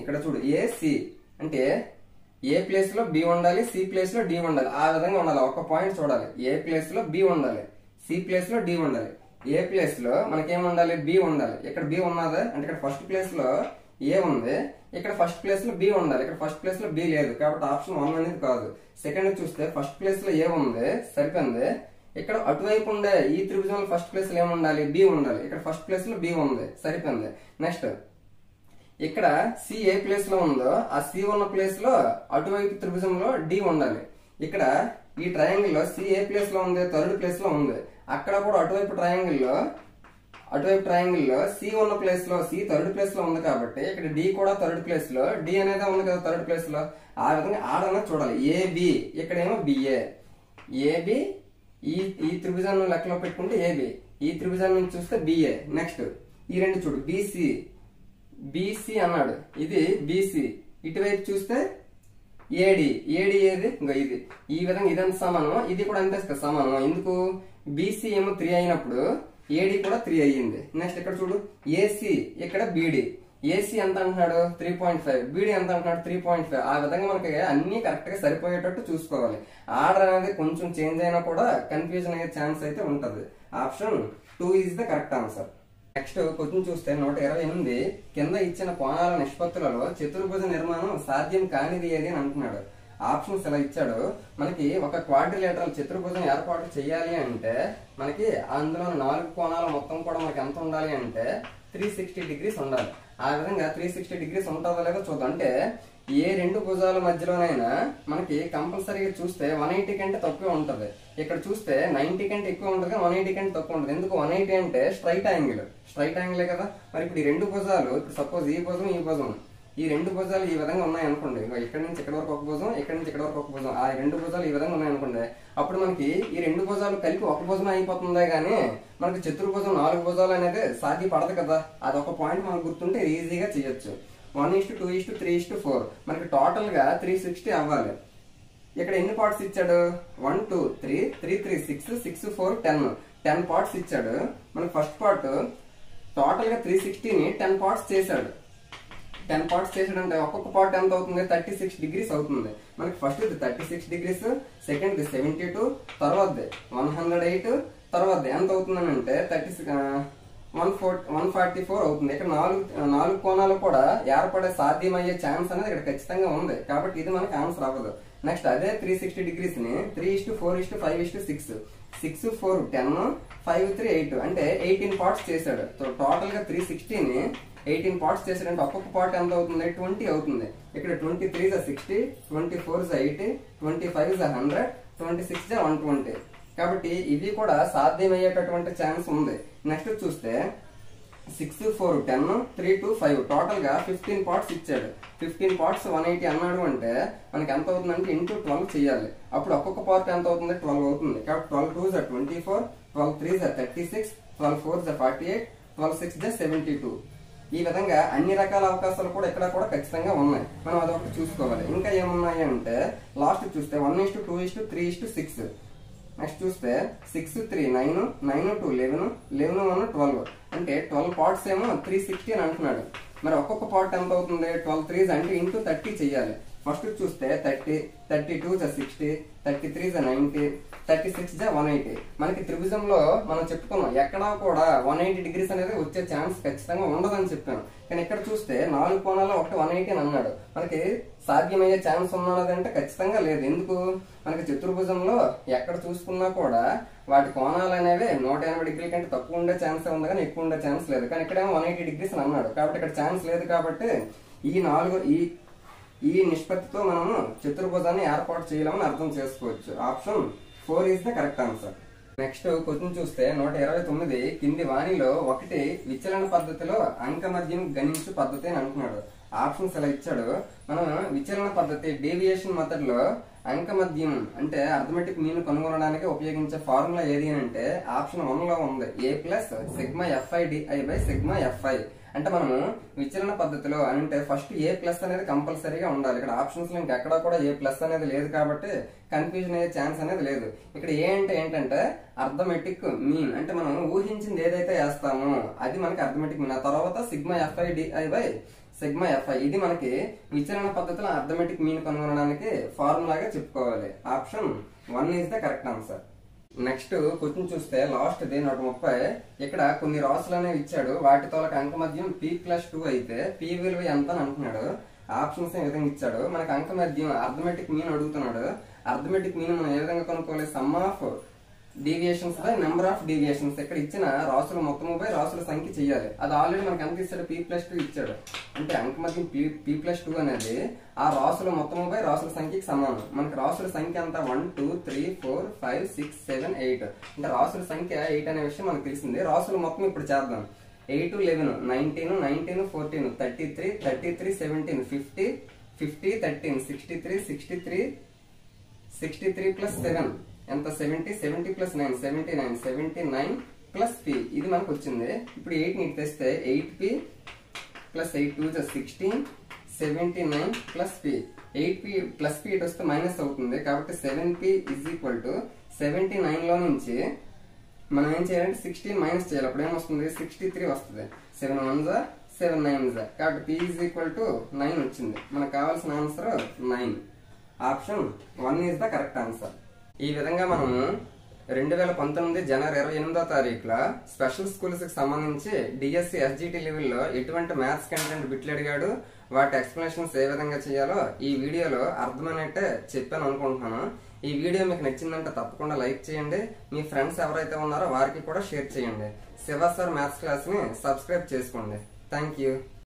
ఇక్కడ చూడు ఏసి అంటే ఏ ప్లేస్ లో బి ఉండాలి, సి ప్లేస్ లో డి ఉండాలి. ఆ విధంగా ఉండాలి. ఒక పాయింట్ చూడాలి. ఏ ప్లేస్ లో బి ఉండాలి, సి ప్లేస్ లో డి ఉండాలి. ఏ ప్లేస్ లో మనకేం ఉండాలి బి ఉండాలి. ఇక్కడ బి ఉన్నదా అంటే ఇక్కడ ఫస్ట్ ప్లేస్ లో ఏ ఉంది, ఇక్కడ ఫస్ట్ ప్లేస్ లో బి ఉండాలి. ఇక్కడ ఫస్ట్ ప్లేస్ లో బి లేదు కాబట్టి ఆప్షన్ 1 అనేది కాదు. సెకండ్ చూస్తే ఫస్ట్ ప్లేస్ లో ఏ ఉంది సరిపోయింది. ఇక్కడ అటువైపు ఉండే ఈ త్రిభుజంలో ఫస్ట్ ప్లేస్ లో ఏముండాలి బి ఉండాలి. ఇక్కడ ఫస్ట్ ప్లేస్ లో బి ఉంది సరిపోయింది. నెక్స్ట్ ఇక్కడ సి ఏ ప్లేస్ లో ఉందో ఆ సి ఉన్న ప్లేస్ లో అటువైపు త్రిభుజంలో డి ఉండాలి. ఇక్కడ ఈ ట్రయాంగిల్ లో సి ఏ ప్లేస్ లో ఉంది, థర్డ్ ప్లేస్ లో ఉంది. అక్కడ కూడా అటువైపు ట్రయాంగిల్ లో సి ఉన్న ప్లేస్ లో సి థర్డ్ ప్లేస్ లో ఉంది కాబట్టి ఇక్కడ డి కూడా థర్డ్ ప్లేస్ లో డి అనేది ఉంది కదా థర్డ్ ప్లేస్ లో. ఆ విధంగా ఆర్డర్ అనేది చూడాలి. ఏబి ఇక్కడేమో బిఏ. ఏబి ఈ త్రిభుజాన్ని లెక్కలో పెట్టుకుంటే ఏబి, ఈ త్రిభుజాన్ని నుంచి చూస్తే బిఏ. నెక్స్ట్ ఈ రెండు చూడు బిసి అన్నాడు, ఇది బిసి. ఇటువైపు చూస్తే ఏడి ఏది ఇంకా ఇది. ఈ విధంగా ఇదంత సమానం, ఇది కూడా అంతే సమానం. ఎందుకు బిసి ఏమో 3 అయినప్పుడు ఏడి కూడా 3 అయ్యింది. నెక్స్ట్ ఇక్కడ చూడు ఏసీ ఇక్కడ బిడి. ఏసీ ఎంత అంటున్నాడు 3.5, బిడి ఎంత అంటున్నాడు 3.5. ఆ విధంగా మనకి అన్ని కరెక్ట్ గా సరిపోయేటట్టు చూసుకోవాలి. ఆర్డర్ అనేది కొంచెం చేంజ్ అయినా కూడా కన్ఫ్యూజన్ అయ్యే ఛాన్స్ అయితే ఉంటది. Option 2 is the correct answer. Next question చూస్తే 128 కింద ఇచ్చిన కోణాల నిష్పత్తులలో చతుర్భుజ నిర్మాణం సాధ్యం కానిది ఏది అని అంటున్నాడు. ఆప్షన్స్ ఇలా ఇచ్చాడు. మనకి ఒక క్వాడ్రిలేటరల్ చతుర్భుజం ఏర్పాటు చేయాలి అంటే మనకి అందులో 4 కోణాల మొత్తం కూడా మనకి ఎంత ఉండాలి అంటే 360 degrees ఉండాలి. ఆ విధంగా 360 degrees ఉంటుందో లేదో చూద్దాం. అంటే ఏ 2 భుజాల మధ్యలోనైనా మనకి కంపల్సరీగా చూస్తే 180 కంటే తక్కువ ఉంటది. ఇక్కడ చూస్తే 90 కంటే ఎక్కువ ఉంటుంది, 180 కంటే తక్కువ ఉంటుంది. ఎందుకు 180 అంటే స్ట్రైట్ యాంగిలే కదా. మరి ఇప్పుడు ఈ 2 భుజాలు, ఇప్పుడు సపోజ్ ఈ భుజం ఈ భుజం, ఈ 2 భుజాలు ఈ విధంగా ఉన్నాయి అనుకోండి. ఇక్కడ నుంచి ఇక్కడ వరకు ఒక భుజం, ఇక్కడ నుంచి ఇక్కడ వరకు ఒక భుజం, ఆ 2 భుజాలు ఈ విధంగా ఉన్నాయి అనుకోండి. అప్పుడు మనకి ఈ 2 భుజాలు కలిపి ఒక భుజం అయిపోతుందే గానీ మనకి చతుర్భుజం 4 భుజాలు అనేది సాధ్యపడదు కదా. అది ఒక పాయింట్ మనకు గుర్తుంటే ఈజీగా చేయొచ్చు. 1:2:3:4 మనకి టోటల్ గా 360 అవ్వాలి. ఇక్కడ ఎన్ని పార్ట్స్ ఇచ్చాడు 1 2 3 3 3 6 6 4 10 పార్ట్స్ ఇచ్చాడు. మనకి ఫస్ట్ పార్ట్ టోటల్ గా 360 ని 10 పార్ట్స్ చేశాడు. 10 పార్ట్స్ చేసాడంటే ఒక్కొక్క పార్ట్ ఎంత అవుతుంది 36 degrees అవుతుంది. మనకి ఫస్ట్ 36 degrees, సెకండ్ 72, తర్వాత 108, తర్వాత ఎంత అవుతుందని అంటే 144 అవుతుంది. ఇక్కడ 4 కోణాలు కూడా ఏర్పడే సాధ్యమయ్యే ఛాన్స్ అనేది ఇక్కడ ఖచ్చితంగా ఉంది కాబట్టి ఇది మనకి ఆన్సర్ అవ్వదు. నెక్స్ట్ అదే 360 degrees ని 3:4:5:6 6 4 10 5 3 8 అంటే 18 పార్ట్స్ చేశాడు. టోటల్ గా 360 ని 18 పార్ట్స్ చేశాడంటే ఒక్కొక్క పార్ట్ ఎంత అవుతుంది 20 అవుతుంది. ఇక్కడ 23 60, 24 80, 25 100, 26 120. కాబట్టి ఇది కూడా సాధ్యమయ్యేటటువంటి ఛాన్స్ ఉంది. నెక్స్ట్ చూస్తే 6, 4, 10, 3, 2, 5 టోటల్ గా 15 పార్ట్స్ ఇచ్చాడు. 15 పార్ట్స్ 180 అన్నాడు అంటే మనకి ఎంత అవుతుందంటే ఇంటూ 12 చేయాలి. అప్పుడు ఒక్కొక్క పార్ట్ ఎంత అవుతుంది? 12 అవుతుంది. కాబట్టి 12 2s are 24, 12 3s are 36, 12 4s are 48, 12 6s are 72. ఈ విధంగా అన్ని రకాల అవకాశాలు కూడా ఇక్కడ కూడా ఖచ్చితంగా ఉన్నాయి. మనం అదొకటి చూసుకోవాలి. ఇంకా ఏమున్నాయి అంటే లాస్ట్ చూస్తే 1:2:3:6. నెక్స్ట్ చూస్తే 6 3 9, 9 2 11, 11 1 12. అంటే 12 పార్ట్స్ ఏమో 360 అని అంటున్నాడు. మరి ఒక్కొక్క పార్ట్ ఎంత అవుతుంది? 12 3s అంటే ఇంటూ 30 చెయ్యాలి. ఫస్ట్ చూస్తే 30, 32 60, 33 90, 36 180. మనకి త్రిభుజంలో మనం చెప్పుకున్నాం ఎక్కడా కూడా 180 డిగ్రీస్ అనేది వచ్చే ఛాన్స్ ఖచ్చితంగా ఉండదని చెప్పాను. కానీ ఇక్కడ చూస్తే 4 కోణాల్లో ఒకటి 180 అని అన్నాడు. మనకి సాధ్యమయ్యే ఛాన్స్ ఉన్నదంటే ఖచ్చితంగా లేదు. ఎందుకు? మనకి చతుర్భుజంలో ఎక్కడ చూసుకున్నా కూడా వాటి కోణాలు అనేవి 180 డిగ్రీల కంటే తక్కువ ఉండే ఛాన్స్ ఉంది కానీ ఎక్కువ ఉండే ఛాన్స్ లేదు. కానీ ఇక్కడేమో 180 డిగ్రీస్ అని అన్నాడు. కాబట్టి ఇక్కడ ఛాన్స్ లేదు. కాబట్టి ఈ నిష్పత్తితో మనము చతుర్భుజాన్ని ఏర్పాటు చేయలేమని అర్థం చేసుకోవచ్చు. Option 4 is the correct answer. Next question చూస్తే 129 కింది వాణిలో ఒకటి విచలన పద్ధతిలో అంక మధ్యం గణించు పద్ధతి అని అంటున్నాడు. ఆప్షన్స్ ఇలా ఇచ్చాడు. మనం విచలన పద్ధతి డేవియేషన్ మెథడ్ లో అంక మధ్యం అంటే అర్థమెటిక్ మీన్ కనుగొనడానికి ఉపయోగించే ఫార్ములా ఏది అంటే ఆప్షన్ 1 లో ఉంది. a+σFIDI/σFI. అంటే మనము విచలన పద్ధతిలో అంటే ఫస్ట్ A+ అనేది కంపల్సరీగా ఉండాలి. ఇక్కడ ఆప్షన్స్ లో ఇంకెక్కడా కూడా A+ అనేది లేదు కాబట్టి కన్ఫ్యూజన్ అయ్యే ఛాన్స్ అనేది లేదు. ఇక్కడ ఏ అంటే ఏంటంటే అర్థమెటిక్ మీన్ అంటే మనం ఊహించింది ఏదైతే వేస్తామో అది మనకి అర్థమెటిక్ మీన్. ఆ తర్వాత σFIDI/σFI. ఇది మనకి విచలన పద్ధతిలో అర్థమెటిక్ మీన్ కనుగొనడానికి ఫార్ములాగా చెప్పుకోవాలి. Option 1 is the correct answer. Next question చూస్తే లాస్ట్ ది 130. ఇక్కడ కొన్ని రాసులు అనేవి ఇచ్చాడు. వాటితో అంక మధ్యం P+2 అయితే P విలువ ఎంత అని అంటున్నాడు. ఆప్షన్స్ ఏ విధంగా ఇచ్చాడు. మనకి అంక మధ్యం అర్థమెటిక్ మీన్ అడుగుతున్నాడు. అర్థమెటిక్ మీన్ మనం ఏ విధంగా కనుక్కోవాలి? Some of deviations by number of deviations. ఇక్కడ ఇచ్చిన రాసుల మొత్తము బై రాసుల సంఖ్య చెయ్యాలి. అది ఆల్రెడీ మనకి ఎంత ఇచ్చాడు? P+2 ఇచ్చాడు. అంటే అంక మధ్యం P+2 అనేది ఆ రాసుల మొత్తము బై రాసుల సంఖ్యకి సమానం. మనకి రాసుల సంఖ్య అంతా 1 2 3 4 5 6 7 8. అంటే రాసుల సంఖ్య 8 అనే విషయం మనకు తెలిసింది. రాసుల మొత్తం ఇప్పుడు చేద్దాం. 8 11 19 19 14 33 33 17 50 50 13 63 63 63 plus 7 ఎంత? 70 70 plus 9 79 79 plus P. ఇది మనకు వచ్చింది. ఇప్పుడు 8 ని తెస్తే 8P plus 8 2 16 79 plus P. 8P plus P ఇటు వస్తే మైనస్ అవుతుంది. కాబట్టి 7P is equal to 79 లో నుంచి మనం ఏం చేయాలంటే 16 మైనస్ చేయాలి. అప్పుడు ఏమొస్తుంది? 63 వస్తుంది. 7 1s 7 9s. కాబట్టి P is equal to 9 వచ్చింది. మనకు కావాల్సిన answer 9. Option 1 is the correct answer. ఈ విధంగా మనము 2019 జనవరి 28వ తారీఖున స్పెషల్ స్కూల్స్ కి సంబంధించి డిఎస్సి ఎస్జిటి లెవెల్లో ఎటువంటి మ్యాథ్స్ కంటెంట్ బిట్లు అడిగాడు, వాటి ఎక్స్ప్లెనేషన్స్ ఏ విధంగా చేయాలో ఈ వీడియోలో అర్థమైనట్టే చెప్పాను అనుకుంటున్నాను. ఈ వీడియో మీకు నచ్చిందంటే తప్పకుండా లైక్ చేయండి. మీ ఫ్రెండ్స్ ఎవరైతే ఉన్నారో వారికి కూడా షేర్ చేయండి. శివ సార్ మ్యాథ్స్ క్లాస్ ని సబ్స్క్రైబ్ చేసుకోండి. Thank you.